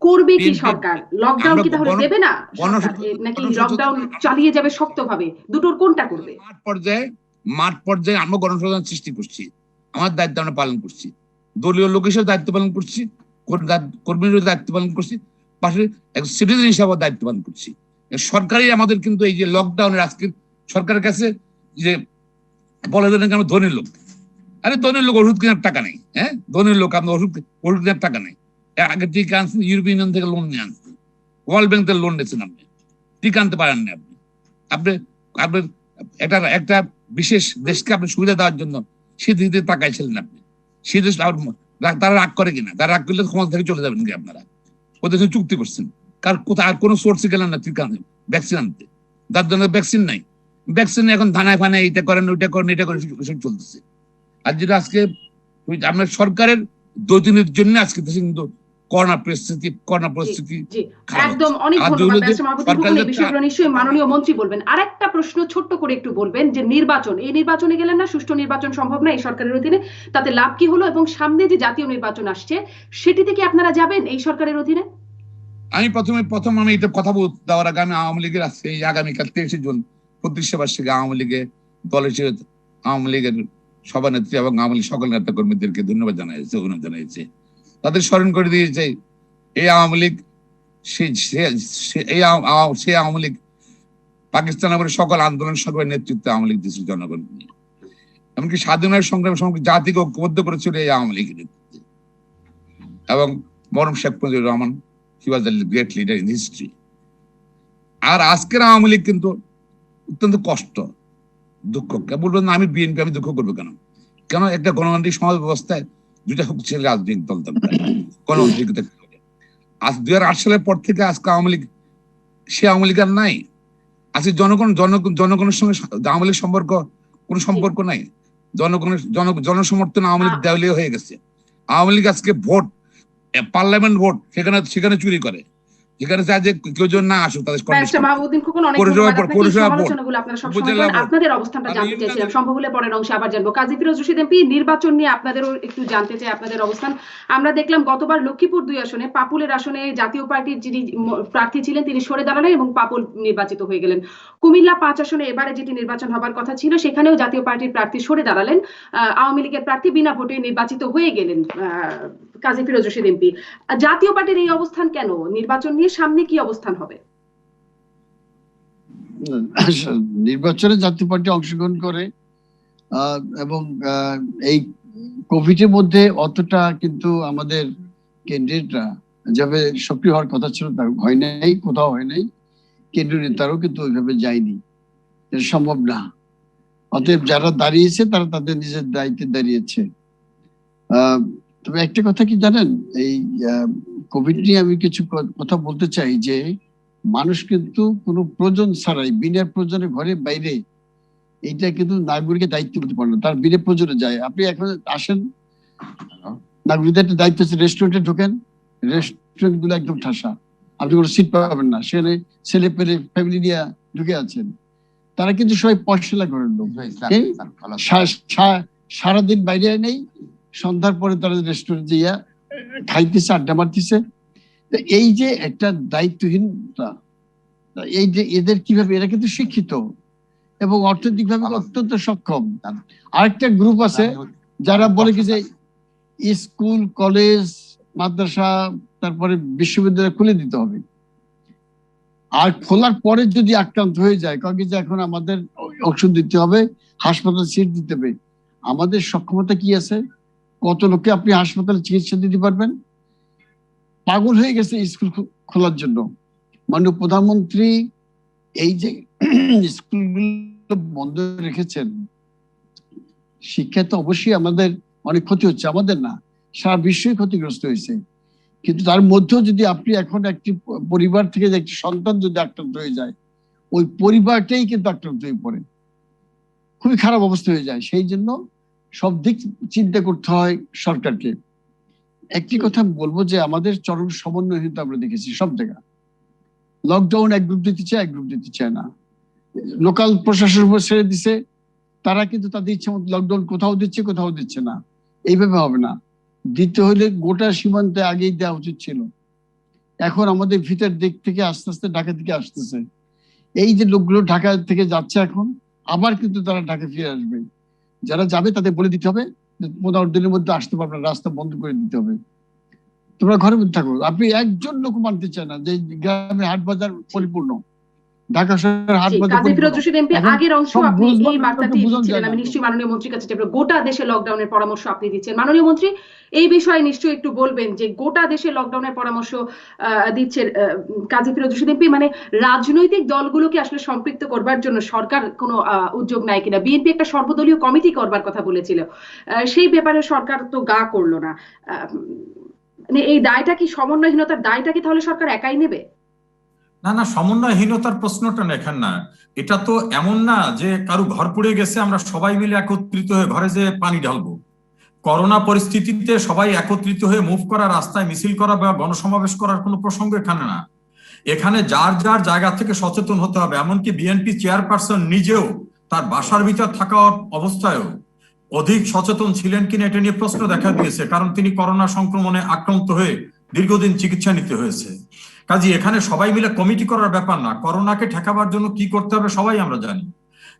S1: করবে কি সরকার, লকডাউন কি তাহলে দেবে না সরকার, নাকি লকডাউন চালিয়ে যাবে শক্তভাবে, দুটোর কোনটা করবে?
S2: মাঠ পর্যায়ে আমরা গণসংযোগ সৃষ্টি করছি, আমার দায়িত্ব আমরা পালন করছি, দলীয় লোক হিসেবে দায়িত্ব পালন করছি, কর্মীর দায়িত্ব পালন করছি, পাশে সিটিজেন হিসাবে দায়িত্ব পালন করছি। সরকারই আমাদের কিন্তু এই যে লকডাউনের আজকে সরকারের কাছে যে বলে দেন আমরা ধনীর লোক, আরে ধনীর লোক ওষুধ কেনার টাকা নেই, হ্যাঁ ধনীর লোক আপনার ওষুধ কেনার টাকা নেই। আগে টিকা আনছেন ইউরোপিয়ান ইউনিয়ন থেকে লোন নিয়ে আনছেন, ওয়ার্ল্ড ব্যাংক থেকে লোন নিয়েছেন, আপনি টিকা আনতে পারেন না। আপনি একটা বিশেষ দেশকে আপনি সুবিধা দেওয়ার জন্য সে দিতে তাকাইছিলেন আপনি, সে দেশ তারা রাগ করে কিনা, তারা রাগ করলে ক্ষমতা থেকে চলে যাবেন কি আপনারা, ওদের সঙ্গে চুক্তি করছেন। কোথায় আর কোনো সোর্সে গেলেন না টিকা ভ্যাকসিন আনতে, তার জন্য ভ্যাকসিন নাই, এখন ধানায় ফানায় এইটা করেন ওইটা করেন এটা করেন চলতেছে। আর যেটা আজকে আপনার সরকারের দুর্নীতির জন্য আজকে দেশে কিন্তু করোনা পরিস্থিতি
S1: একদম। অনেক ধন্যবাদ ব্যারিস্টার মাহবুবুদ্দিন খোকন, এই বিষয়গুলো নিশ্চয়ই মাননীয় মন্ত্রী বলবেন। আরেকটা প্রশ্ন ছোট্ট করে একটু বলবেন যে এই নির্বাচনে গেলেন না, সুষ্ঠু নির্বাচন সম্ভব না এই সরকারের অধীনে, তাতে লাভ কি হলো, এবং সামনে যে জাতীয় নির্বাচন আসছে সেটিতে কি আপনারা যাবেন এই সরকারের অধীনে?
S2: আমি আমি এটা কথা দেওয়ার আগে আমি আওয়ামী লীগের আছে এই আগামীকাল 23 জুন 25 বার্ষিকী আওয়ামী লীগের দলের আওয়ামী লীগের সভানেত্রী এবং আওয়ামী লীগ সকল নেতা কর্মীদেরকে ধন্যবাদ জানাইছে, তাদের স্মরণ করে দিয়েছে এই আওয়ামী লীগ সেই আওয়ামী লীগ পাকিস্তান আমাদের সকল আন্দোলন সভায় নেতৃত্বে আওয়ামী লীগ দিয়েছিল জনগণ নিয়ে, এমনকি স্বাধীনতার সংগ্রামের সঙ্গে জাতিকে ঐক্যবদ্ধ করেছিল এই আওয়ামী লীগের নেতৃত্বে। এবং মরম Sheikh Mujibur Rahman, he was a great leader in history. আর আজকের আওয়ামী লীগ কিন্তু অত্যন্ত কষ্ট, দুঃখ। বলবেন না আমি বিএনপি, আমি দুঃখ করবো কেন? একটা গণতান্ত্রিক সমাজ ব্যবস্থায় দুইটা শক্তিশালী রাজনৈতিক দল দরকার, গণতান্ত্রিক। আজ 2008 সালের পর থেকে আজকে আওয়ামী লীগ, সে আওয়ামী লীগ আর নাই। আজকে জনগণের সঙ্গে আওয়ামী লীগ কোনো সম্পর্ক নাই, জনসমর্থন আওয়ামী লীগ দেওয়ালিয়া হয়ে গেছে। আওয়ামী লীগ আজকে ভোট, পার্লামেন্ট ভোট সেখানে চুরি করে, যেখানে চায় যে কেউ যেন না আসুক তাদের।
S1: ব্যারিস্টার মাহবুবুদ্দিন খোকন, অনেক ধন্যবাদ আপনাকে। সমালোচনাগুলো আপনারা সব সময় করেন, আপনাদের অবস্থানটা জানতে চাইছিলাম, সম্ভব হলে পরের অংশে আবার জানবো। কাজী ফিরোজ রশীদ এমপি, নির্বাচন নিয়ে আপনাদেরও একটু জানতে চাই আপনাদের অবস্থান। আমরা দেখলাম গতবার লক্ষ্মীপুর 2 আসনে, পাপুলের আসনে জাতীয় পার্টির যিনি প্রার্থী ছিলেন তিনি সরে দাঁড়ালেন এবং পাপুল নির্বাচিত হয়ে গেলেন। কুমিল্লা 5 আসনে এবারে যেটি নির্বাচন হবার কথা ছিল সেখানেও জাতীয় পার্টির প্রার্থী সরে দাঁড়ালেন, আওয়ামী লীগের প্রার্থী বিনা ভোটে নির্বাচিত হয়ে গেলেন কাজী ফিরোজ রশীদ এমপি। জাতীয় পার্টির এই অবস্থান কেন? নির্বাচন নিয়ে সামনে কি অবস্থান হবে?
S3: নির্বাচনে জাতীয় পার্টি অংশগ্রহণ করে এবং এই কোভিডের মধ্যে অতটা কিন্তু আমাদের ক্যান্ডিডেটরা যাবে সক্রিয় হওয়ার কথা ছিল তা হয় নাই, কোথাও হয় নাই। কেন্দ্রীয় নেতারাও কিন্তু ওইভাবে যায়নি, এটা সম্ভব না। অতএব যারা দাঁড়িয়েছে তারা তাদের নিজের দায়িত্বে দাঁড়িয়েছে। তবে একটা কথা কি জানেন, এই কোভিড নিয়ে আমি কিছু কথা বলতে চাই যে মানুষ কিন্তু কোনো প্রয়োজন ছাড়াই বিনা প্রয়োজনে ঘরে বাইরে এইটা কিন্তু নাগরিকের দায়িত্ব হতে পারে না, তার বিনা প্রয়োজনে যায়। আপনি এখন আসেন, নাগরিকদের একটা দায়িত্ব আছে, রেস্টুরেন্টে ঢোকেন, রেস্টুরেন্ট গুলো একদম ঠাসা, আপনি কোনো সিট পাবেন না, সেখানে ছেলে পেলে ফ্যামিলি নিয়ে ঢুকে আছেন। তারা কিন্তু সবাই পয়সা করেন লোক, সারাদিন বাইরে নেই, সন্ধ্যার পরে তারা রেস্টুরেন্টে গিয়া খাইতেছে, আড্ডা মারতেছে। এই যে একটা দায়িত্বহীনতা, এই যে এদের কিভাবে, এরা কিন্তু শিক্ষিত এবং অর্থনৈতিকভাবে অত্যন্ত সক্ষম। আরেকটা গ্রুপ আছে যারা বলে কি যে স্কুল, কলেজ, মাদ্রাসা, তারপরে বিশ্ববিদ্যালয় খুলে দিতে হবে, আর খোলার পরে যদি আক্রান্ত হয়ে যায় কারণ যে এখন আমাদের ওষুধ দিতে হবে, হাসপাতাল সিট দিতে হবে। আমাদের সক্ষমতা কি আছে? কত লোককে আপনি হাসপাতালে চিকিৎসা দিতে পারবেন? পাগল হয়ে গেছে স্কুল খোলার জন্য। মাননীয় প্রধানমন্ত্রী এই যে স্কুলগুলো বন্ধ রেখেছেন, শিক্ষা তো অবশ্যই আমাদের অনেক ক্ষতি হচ্ছে, আমাদের না, সারা বিশ্বই ক্ষতিগ্রস্ত হয়েছে। কিন্তু তার মধ্যেও যদি আপনি এখন একটি পরিবার থেকে একটি সন্তান যদি আক্রান্ত হয়ে যায়, ওই পরিবারটাই কিন্তু আক্রান্ত হয়ে পড়ে, খুবই খারাপ অবস্থা হয়ে যায়। সেই জন্য সব দিক চিন্তা করতে হয় সরকারকে। একটি কথা বলবো যে আমাদের চরম সমন্বয়হীনতা আমরা দেখেছি সব জায়গায়। লকডাউন এক গ্রুপ দিতে চায়, এক গ্রুপ দিতে চায় না, লোকাল প্রশাসনের উপর ছেড়ে দিছে, তারা কিন্তু তাদের ইচ্ছা মতো লকডাউন কোথাও দিচ্ছে, কোথাও দিচ্ছে না। এইভাবে হবে না, দিতে হলে গোটা সীমান্তে আগেই দেওয়া উচিত ছিল। এখন আমাদের ভিতর দিক থেকে আস্তে আস্তে ঢাকা থেকে আসতেছে, এই যে লোকগুলো ঢাকা থেকে যাচ্ছে এখন আবার কিন্তু তারা ঢাকা ফিরে আসবে। যারা যাবে তাদের বলে দিতে হবে 15 দিনের মধ্যে আসতে পারবে না, রাস্তা বন্ধ করে দিতে হবে, তোমরা ঘরের মধ্যে থাকো। আপনি একজন লোক মানতে চায় না যে গ্রামে হাট বাজার পরিপূর্ণ, ঢাকা শহরের হাট বাজার
S1: কাজী ফিরোজ রশিদ এমপি, আগের অংশ আপনি এই বার্তাটি দিচ্ছিলেন, আমি নিশ্চয়ই মাননীয় মন্ত্রীর কাছে গোটা দেশে লকডাউনের পরামর্শ আপনি দিচ্ছেন। মাননীয় মন্ত্রী এই বিষয়ে নিশ্চয়ই একটু বলবেন যে গোটা দেশে লকডাউনের পরামর্শ দিচ্ছে কাজী ফিরোজ রশিদ এমপি, মানে রাজনৈতিক দলগুলোকে আসলে সম্পৃক্ত করবার জন্য সরকার কোনো উদ্যোগ নেয় কিনা? বিএনপি একটা সর্বদলীয় কমিটি করবার কথা বলেছিল, সেই ব্যাপারে সরকার তো গা করলো না। মানে এই দায়টা কি, সমন্বয়হীনতার দায়টা কি তাহলে সরকার একাই নেবে?
S4: না না, সমন্বয়হীনতার প্রশ্নটা দেখেন না, এটা তো এমন না যে কারো ঘর পুড়ে গেছে আমরা সবাই মিলে একত্রিত হয়ে ঘরে যে পানি ঢালবো। করোনা পরিস্থিতিতে সবাই একত্রিত হয়ে মুভ করা, রাস্তায় মিছিল করা বা গণসমাবেশ করার কোনো প্রসঙ্গ এখানে না। এখানে যার যার জায়গা থেকে সচেতন হতে হবে। এমনকি বিএনপি চেয়ারপারসন নিজেও তার বাসার ভিতর থাকা অবস্থায়ও অধিক সচেতন ছিলেন কিনা এটা নিয়ে প্রশ্ন দেখা দিয়েছে, কারণ তিনি করোনা সংক্রমণে আক্রান্ত হয়ে দীর্ঘদিন চিকিৎসা নিতে হয়েছে। কাজে এখানে সবাই মিলে কমিটি করার ব্যাপার না। করোনাকে ঠেকাবার জন্য কি করতে হবে সবাই আমরা জানি,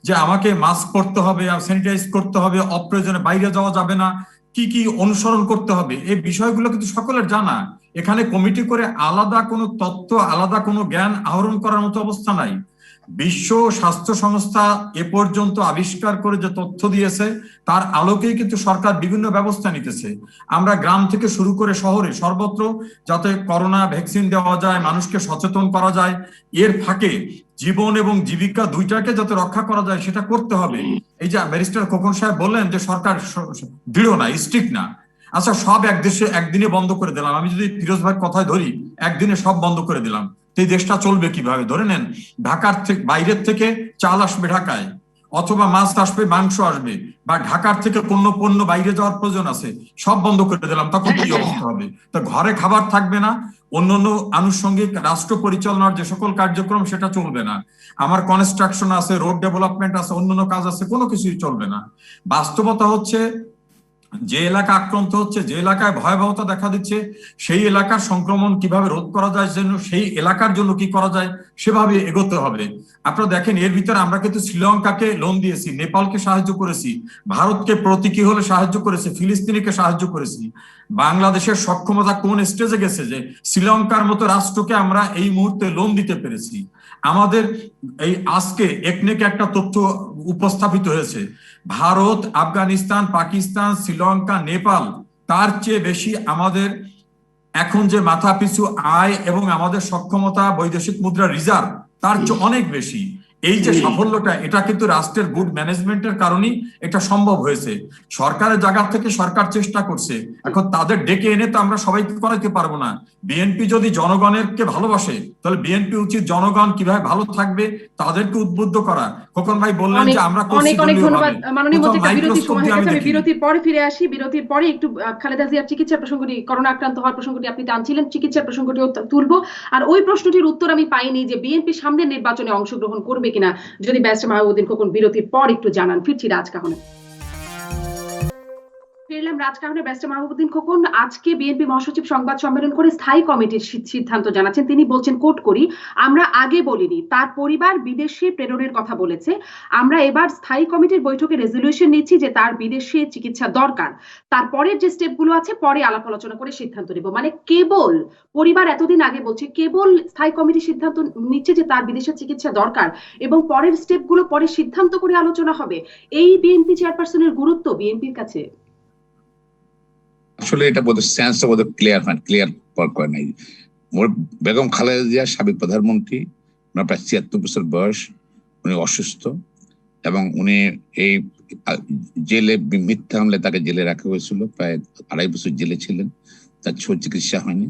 S4: যে আমাকে মাস্ক পরতে হবে, স্যানিটাইজ করতে হবে, অপ্রয়োজনে বাইরে যাওয়া যাবে না, কি কি অনুসরণ করতে হবে, এই বিষয়গুলো কিন্তু সকলের জানা। এখানে কমিটি করে আলাদা কোনো তথ্য, আলাদা কোনো জ্ঞান আহরণ করার মতো অবস্থা নাই। বিশ্ব স্বাস্থ্য সংস্থা এ পর্যন্ত আবিষ্কার করে যে তথ্য দিয়েছে তার আলোকেই কিন্তু সরকার বিভিন্ন ব্যবস্থা নিতেছে। আমরা গ্রাম থেকে শুরু করে শহরে সর্বত্র যাতে করোনা ভ্যাকসিন দেওয়া যায়, মানুষকে সচেতন করা যায়, এর ফাঁকে জীবন এবং জীবিকা দুইটাকে যাতে রক্ষা করা যায় সেটা করতে হবে। এই যে ব্যারিস্টার খোকন সাহেব বললেন যে সরকার দৃঢ় না, স্ট্রিক্ট না। আচ্ছা, সব একদিনে বন্ধ করে দিলাম, আমি যদি ফিরোজ ভাইয়ের কথায় ধরি একদিনে সব বন্ধ করে দিলাম, এই দেশটা চলবে কিভাবে? ধরে নেন ঢাকার থেকে, বাইরের থেকে চাল আসবে ঢাকায়, অথবা মাছ আসবে, মাংস আসবে, বা ঢাকার থেকে কোন পণ্য বাইরে যাওয়ার প্রয়োজন আছে, সব বন্ধ করে দিলাম, তখন কি অবস্থা হবে? তো ঘরে খাবার থাকবে না, অন্যান্য আনুষঙ্গিক রাষ্ট্র পরিচালনার যে সকল কার্যক্রম সেটা চলবে না, আমার কনস্ট্রাকশন আছে, রোড ডেভেলপমেন্ট আছে, অন্যান্য কাজ আছে, কোনো কিছুই চলবে না। বাস্তবতা হচ্ছে যে এলাকা আক্রান্ত হচ্ছে, যে এলাকায় ভয়াবহতা দেখা দিচ্ছে, সেই এলাকার সংক্রমণ কিভাবে রোধ করা যায়, জন্য সেই এলাকার জন্য কি করা যায় সেভাবে এগোতে হবে। আপনারা দেখেন এর ভিতরে আমরা কিন্তু শ্রীলঙ্কাকে লোন দিয়েছি, নেপালকে সাহায্য করেছি, ভারতকে প্রতীকী হলে সাহায্য করেছি, ফিলিস্তিনিকে সাহায্য করেছি। বাংলাদেশের সক্ষমতা কোন স্টেজে গেছে যে শ্রীলঙ্কার মতো রাষ্ট্রকে আমরা এই মুহূর্তে লোন দিতে পেরেছি। আমাদের এই আজকে একনেকে একটা তথ্য উপস্থাপিত হয়েছে, ভারত, আফগানিস্তান, পাকিস্তান, শ্রীলঙ্কা, নেপাল তার চেয়ে বেশি আমাদের এখন যে মাথাপিছু আয় এবং আমাদের সক্ষমতা, বৈদেশিক মুদ্রা রিজার্ভ তার চেয়ে অনেক বেশি। এই যে সাফল্যটা, এটা কিন্তু রাষ্ট্রের গুড ম্যানেজমেন্টের কারণেই এটা সম্ভব হয়েছে। সরকারের জায়গা থেকে সরকার চেষ্টা করছে, এখন তাদের ডেকে এনে তো আমরা সবাইকে করাইতে পারবো না। বিএনপি যদি জনগণেরকে ভালোবাসে, তাহলে বিএনপি উচিত জনগণ কিভাবে ভালো থাকবে তাদেরকে উদ্বুদ্ধ করা। খোকন ভাই বললেন যে আমরা
S1: অনেক অনেক ধন্যবাদ মাননীয় মন্ত্রী। বিরতির
S4: মাইক্রোস্কোপ
S1: সময়
S4: দিয়ে
S1: হয়ে
S4: আমি
S1: গেছে, আমি
S4: দেখি।
S1: বিরতির পরে ফিরে আসি। বিরতির পরে একটু খালেদা জিয়ার চিকিৎসার প্রসঙ্গটি, করোনা আক্রান্ত হওয়ার প্রসঙ্গটি আপনি টানছিলেন, চিকিৎসার প্রসঙ্গটিও তুলবো। আর ওই প্রশ্নটির উত্তর আমি পাইনি যে বিএনপি সামনের নির্বাচনে অংশগ্রহণ করবে কিনা, যদি ব্যারিস্টার মাহবুবুদ্দিন খোকন বিরতির পর একটু জানান। ফিরছি রাজকাহনে। ফিরলাম রাজকাহনে। ব্যারিস্টার মাহবুবুদ্দিন খোকন, আজকে বিএনপি মহাসচিব সংবাদ সম্মেলন করে স্থায়ী কমিটির সিদ্ধান্ত জানাচ্ছেন। তিনি বলছেন, কোট করি, আমরা আগে বলিনি, তার পরিবার বিদেশে প্রেরণের কথা বলেছে, আমরা এবার স্থায়ী কমিটির বৈঠকে রেজলিউশন নিচ্ছি যে তার বিদেশে চিকিৎসা দরকার, তারপরের যে স্টেপগুলো আছে পরে আলাপ আলোচনা করে সিদ্ধান্ত নেব। মানে কেবল পরিবার এতদিন আগে বলছে, কেবল স্থায়ী কমিটি সিদ্ধান্ত নিচ্ছে যে তার বিদেশে চিকিৎসা দরকার এবং পরের স্টেপগুলো পরে সিদ্ধান্ত করে আলোচনা হবে। এই বিএনপি চেয়ারপারসনের গুরুত্ব বিএনপির কাছে
S2: আসলে এটা বোধ সেন্সটা বোধ ক্লিয়ার করে নাই। বেগম খালেদা জিয়া সাবেক প্রধানমন্ত্রী, ওনার প্রায় ৭৬ বছর বয়স, উনি অসুস্থ এবং উনি এই জেলে মিথ্যা হামলে তাকে জেলে রাখা হয়েছিল, প্রায় ২.৫ বছর জেলে ছিলেন, তার চিকিৎসা হয়নি।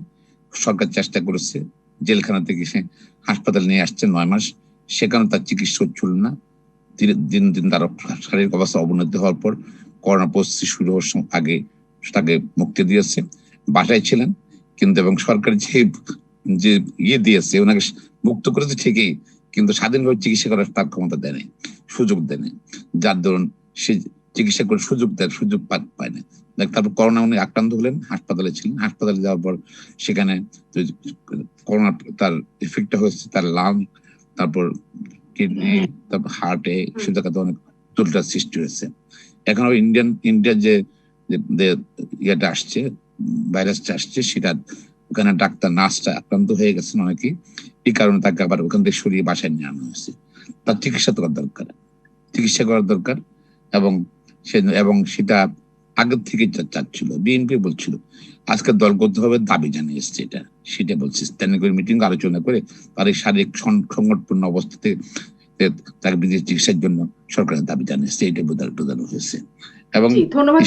S2: সরকার চেষ্টা করেছে, জেলখানা থেকে সে হাসপাতালে নিয়ে আসছে ৯ মাস, সেখানে তার চিকিৎসা হচ্ছিল না। দিন দিন তার শারীরিক অবস্থা অবনতি হওয়ার পর করোনা পরিস্থিতি শুরু হওয়ার আগে তাকে মুক্তি দিয়েছে, বাসায় ছিলেন কিন্তু, এবং সরকার যে দিয়েছে ওনাকে মুক্ত করেছে ঠিকই, কিন্তু স্বাধীনভাবে চিকিৎসা করার তার ক্ষমতা দেয় নাই, সুযোগ দেয় নাই, যার দরুন সে চিকিৎসা করে সুযোগ পায় না। তারপর করোনা উনি আক্রান্ত হলেন, হাসপাতালে ছিলেন। হাসপাতালে যাওয়ার পর সেখানে করোনা তার এফেক্টটা হয়েছে তার লাং, তারপর কিডনি, তারপর হার্টে সেটাতে অনেক জটিলতার সৃষ্টি হয়েছে। এখন ইন্ডিয়ার যে ইয়েটা আসছে, ভাইরাসটা আসছে, সেটা ওখানে ডাক্তার নার্সটা আক্রান্ত হয়ে গেছেন অনেকেই, এই কারণে তাকে আবার ওখান থেকে সরিয়ে বাসায় নিয়ে আনা হয়েছে। তার চিকিৎসা করার দরকার এবং সেটা আগের থেকে চাচ্ছিল, বিএনপি বলছিল। আজকে দলগতভাবে দাবি জানিয়ে এসছে, সেটা বলছে, স্ট্যান্ডিং মিটিং আলোচনা করে তার এই শারীরিক সংকটপূর্ণ অবস্থাতে তাকে বিদেশ চিকিৎসার জন্য সরকারের দাবি জানিয়েছে, এটা বোঝানো হয়েছে। এবং
S1: ধন্যবাদ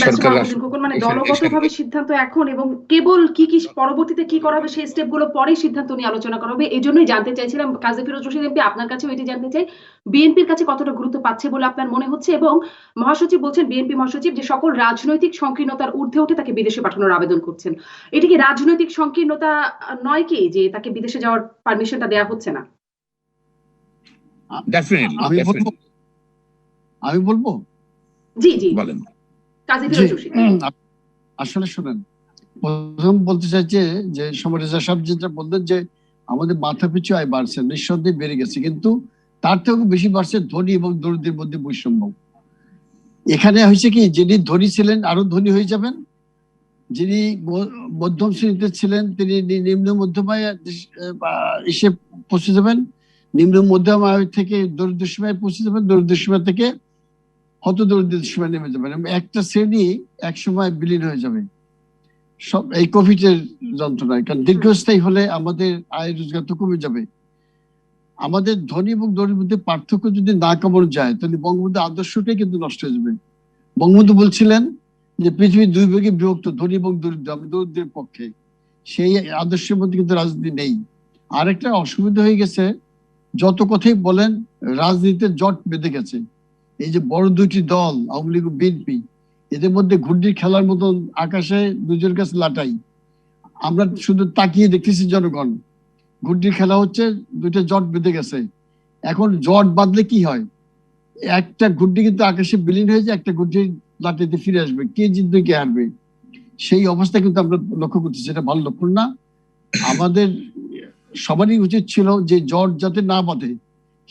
S1: মানে দলগতভাবে সিদ্ধান্ত এখন, এবং কেবল কি কি পরবর্তীতে কি করা হবে সেই স্টেপ গুলো পরে সিদ্ধান্ত নিয়ে আলোচনা করা হবে। এই জন্যই জানতে চাইছিলাম কাজী ফিরোজ রশীদ এমপি, আপনার কাছেও এটি জানতে চাই, বিএনপির কাছে কতটা গুরুত্ব পাচ্ছে বলে আপনার মনে হচ্ছে? এবং মহাসচিব বলছেন, বিএনপি মহাসচিব, যে সকল রাজনৈতিক সংকীর্ণতার ঊর্ধ্বে উঠে তাকে বিদেশে পাঠানোর আবেদন করছেন। এটি কি রাজনৈতিক সংকীর্ণতা নয় কি, যে তাকে বিদেশে যাওয়ার পারমিশনটা দেওয়া হচ্ছে না?
S3: আমি বলবো
S1: জি জি
S2: বলেন।
S3: আসলে শুনেন, প্রথম বলতে চাইছে যে সমরেজা সাহেব যেটা বললেন যে আমাদের মাথা পিছু আয় বাড়ছে, নিঃসন্দেহে বেড়ে গেছে, কিন্তু তার থেকেও বেশি বাড়ছে ধনী এবং দরিদ্রের মধ্যে বৈষম্য। এখানে হয়েছে কি, যিনি ধনী ছিলেন আরো ধনী হয়ে যাবেন, যিনি মধ্যম শ্রেণীতে ছিলেন তিনি নিম্ন মধ্যম আয় এসে পৌঁছে যাবেন, নিম্ন মধ্যম আয় থেকে দরিদ্র সীমায় পৌঁছে যাবেন, দরিদ্র সীমা থেকে হত দরিদ্র সীমায় নেমে যাবেন, একটা শ্রেণী এক সময় বিলীন হয়ে যাবে সব এই কোভিড এর যন্ত্রণায়। কারণ দীর্ঘস্থায়ী হলে আমাদের আয় রোজগার তো কমে যাবে। আমাদের ধনী এবং দরিদ্রের মধ্যে পার্থক্য যদি না কমানো যায়, তাহলে বঙ্গবন্ধু আদর্শটাই কিন্তু নষ্ট হয়ে যাবে। বঙ্গবন্ধু বলছিলেন যে পৃথিবীর 2 ভাগে বিভক্ত, ধনী এবং দরিদ্র, আমি দরিদ্রের পক্ষে। সেই আদর্শের মধ্যে কিন্তু রাজনীতি নেই। আরেকটা অসুবিধা হয়ে গেছে, যত কথাই বলেন রাজনীতিতে জট বেঁধে গেছে। এই যে বড় দুইটি দল, আওয়ামী লীগ ও বিএনপি, এদের মধ্যে ঘুড়ির খেলার মতন আকাশে দুজনের কাছে লাটাই। আমরা শুধু তাকিয়ে দেখতেছি, জনগণ ঘুড়ির খেলা হচ্ছে, দুইটা জট বেঁধে গেছে। এখন জট বাঁধলে কি হয়, একটা ঘুড়ি কিন্তু আকাশে বিলীন হয়ে যায়, একটা ঘুড়ির লাটাইতে ফিরে আসবে, কে জিতবে কে হারবে, সেই অবস্থা কিন্তু আমরা লক্ষ্য করতেছি। এটা ভালো লক্ষণ না। আমাদের সবারই উচিত ছিল যে জট যাতে না বাঁধে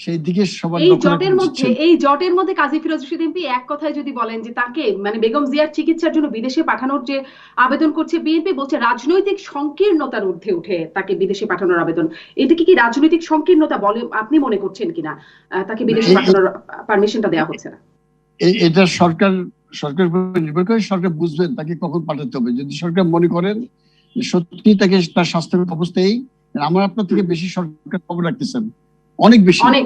S3: সেই দিকে সবার
S1: এই
S3: লক্ষ্য রাখা
S1: জটের
S3: উচিত
S1: মধ্যে
S3: ছিল।
S1: এই জটের মধ্যে কাজী ফিরোজ রশিদ এমপি এক কথায় যদি বলেন যে তাকে মানে বেগম জিয়ার চিকিৎসার জন্য বিদেশে পাঠানোর যে আবেদন করছে বিএনপি, বলছে রাজনৈতিক সংকীর্ণতার ঊর্ধ্বে উঠে তাকে বিদেশে পাঠানোর আবেদন। এটা কি রাজনৈতিক সংকীর্ণতা বলে আপনি মনে করছেন কিনা? তাকে বিদেশে পাঠানোর পারমিশনটা দেওয়া হচ্ছে না।
S3: এটা সরকার উপর নির্ভর করে, সরকার বুঝবেন তাকে কখন পাঠাতে হবে। যদি সরকার মনে করেন সত্যি তাকে তার স্বাস্থ্যের অবস্থায়, আমার আপনার থেকে বেশি সরকার খবর রাখতেছেন, অনেক বেশি।
S1: অনেক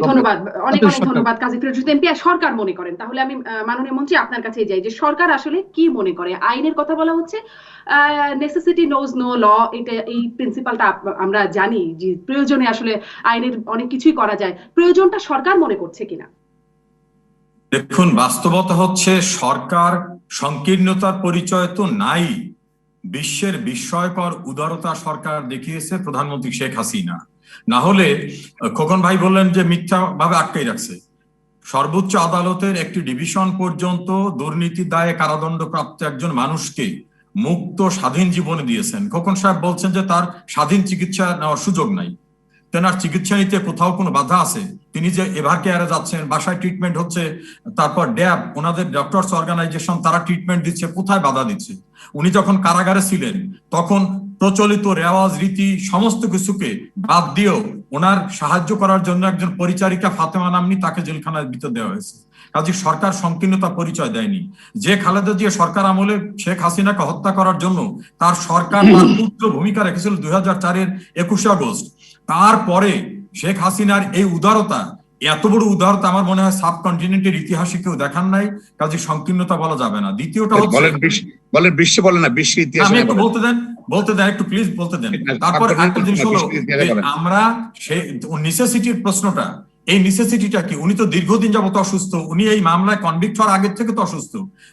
S1: ধন্যবাদ, অনেক ধন্যবাদ কাজী ফিরোজ রশিদ এমপি। সরকার মনে করেন, তাহলে আমি মাননীয় মন্ত্রী আপনার কাছে যাই যে সরকার আসলে কি মনে করে। আইনের কথা বলা হচ্ছে, নেসেসিটি নোজ নো ল, এটা এই প্রিন্সিপালটা আমরা জানি যে প্রয়োজনে আসলে আইনের অনেক কিছুই করা যায়। প্রয়োজনটা সরকার মনে করছে কিনা?
S4: দেখুন, বাস্তবতা হচ্ছে সরকার সংকীর্ণতার পরিচয় তো নাই। বিশ্বের বিস্ময়কর উদারতা সরকার দেখিয়েছে প্রধানমন্ত্রী শেখ হাসিনা। না হলে খোকন ভাই বললেন যে মিথ্যা ভাবে আটকাই রাখছে। সর্বোচ্চ আদালতের একটি ডিভিশন পর্যন্ত দুর্নীতির দায়ে কারাদণ্ডপ্রাপ্ত একজন মানুষকে মুক্ত স্বাধীন জীবনে দিয়েছেন। খোকন সাহেব বলছেন যে তার স্বাধীন চিকিৎসা নেওয়ার সুযোগ নাই। তেনার চিকিৎসা নিতে কোথাও কোনো বাধা আছে? তিনি যে এভার কেয়ারে যাচ্ছেন, বাসায় ট্রিটমেন্ট হচ্ছে, তারপর ড্যাব ওনাদের ডক্টরস অর্গানাইজেশন তারা ট্রিটমেন্ট দিচ্ছে, কোথায় বাধা দিচ্ছে? উনি যখন কারাগারে ছিলেন তখন প্রচলিত রেওয়াজ রীতি সমস্ত কিছুকে বাদ দিয়েও ওনার সাহায্য করার জন্য একজন পরিচারিকা ফাতেমা নাম্নী তাকে জেলখানায় ভিতর দেওয়া হয়েছে। কাজে সরকার সংকীর্ণতা পরিচয় দেয়নি। যে খালেদা জিয়া সরকার আমলে শেখ হাসিনাকে হত্যা করার জন্য তার সরকার তার পুত্র ভূমিকা রেখেছিল 2004-এর 21শে আগস্ট, তারপরে শেখ হাসিনার এই উদারতা, এত বড় উদারতা আমার মনে হয় সাবকন্টিনেন্টের ইতিহাসে কেউ দেখান নাই। কাজে সংকীর্ণতা বলা যাবে না। দ্বিতীয়টা হচ্ছে
S2: বলেন বিশ্বে, বলেন না বিশ্বের ইতিহাস।
S4: আমি একটু বলতে দেন একটু প্লিজ বলতে দেন। তারপর একটা জিনিস হলো আমরা সেই নেসেসিটির প্রশ্নটা, এই নেসেসিটিটা কি? উনি তো দীর্ঘদিন যাবত অসুস্থ, উনি এই মামলায় কনভিক্ট হওয়ার আগের থেকে তো অসুস্থ।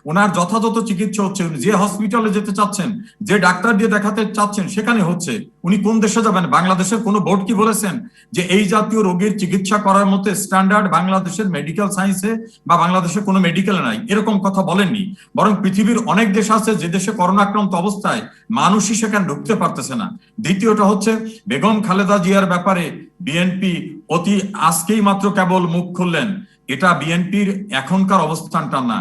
S4: ওনার যথাযথ চিকিৎসা হচ্ছে, যে হসপিটালে যেতে চাচ্ছেন, যে ডাক্তার দিয়ে দেখাতে চাচ্ছেন সেখানে হচ্ছে। উনি কোন দেশে যাবেন? বাংলাদেশের কোন বোর্ড কি বলেছেন যে এই জাতীয় রোগীর চিকিৎসা করার মতো স্ট্যান্ডার্ড বাংলাদেশের মেডিকেল সায়েন্সে বা বাংলাদেশের কোনো মেডিকেলে নাই? এরকম কথা বলেননি। বরং পৃথিবীর অনেক দেশ আছে যে দেশে করোনা আক্রান্ত অবস্থায় মানুষই সেখানে ঢুকতে পারতেছে না। দ্বিতীয়টা হচ্ছে বেগম খালেদা জিয়ার ব্যাপারে বিএনপি অতি আজকেই মাত্র কেবল মুখ খুললেন। এটা বিএনপির এখনকার অবস্থানটা না।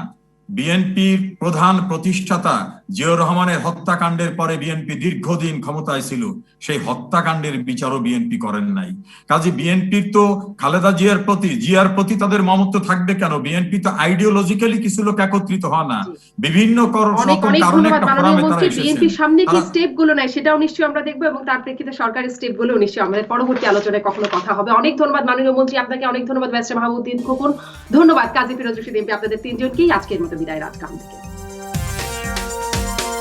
S4: বিএনপির প্রধান প্রতিষ্ঠাতা জিয়াউর রহমানের হত্যাকাণ্ডের পরে বিএনপি দীর্ঘদিন ক্ষমতায় ছিল, সেই হত্যাকাণ্ডের বিচারও বিএনপি করেন নাই। কাজে বিএনপির তো খালেদা জিয়ার প্রতি তাদের মমত্ব থাকবে কেন? বিএনপি তো আইডিওলজিক্যালি কিছু লোক একত্রিত হয় না, বিভিন্ন কারণে একটা ফোরামে তারা এসেছেন।
S1: বিএনপির সামনে কি স্টেপ গুলো নাই সেটাও নিশ্চয়ই আমরা দেখবো, এবং তার প্রেক্ষিতে সরকারের স্টেপ গুলো নিশ্চয়ই আমাদের পরবর্তী আলোচনায় কখনো কথা হবে। অনেক ধন্যবাদ মাননীয় মন্ত্রী, আপনাকে অনেক ধন্যবাদ ব্যারিস্টার মাহবুবউদ্দিন খোকন, ধন্যবাদ কাজী ফিরোজ রশিদ এমপি, আপনাদের তিনজনকেই আজকের মতো বিদায় রাত কাম থেকে।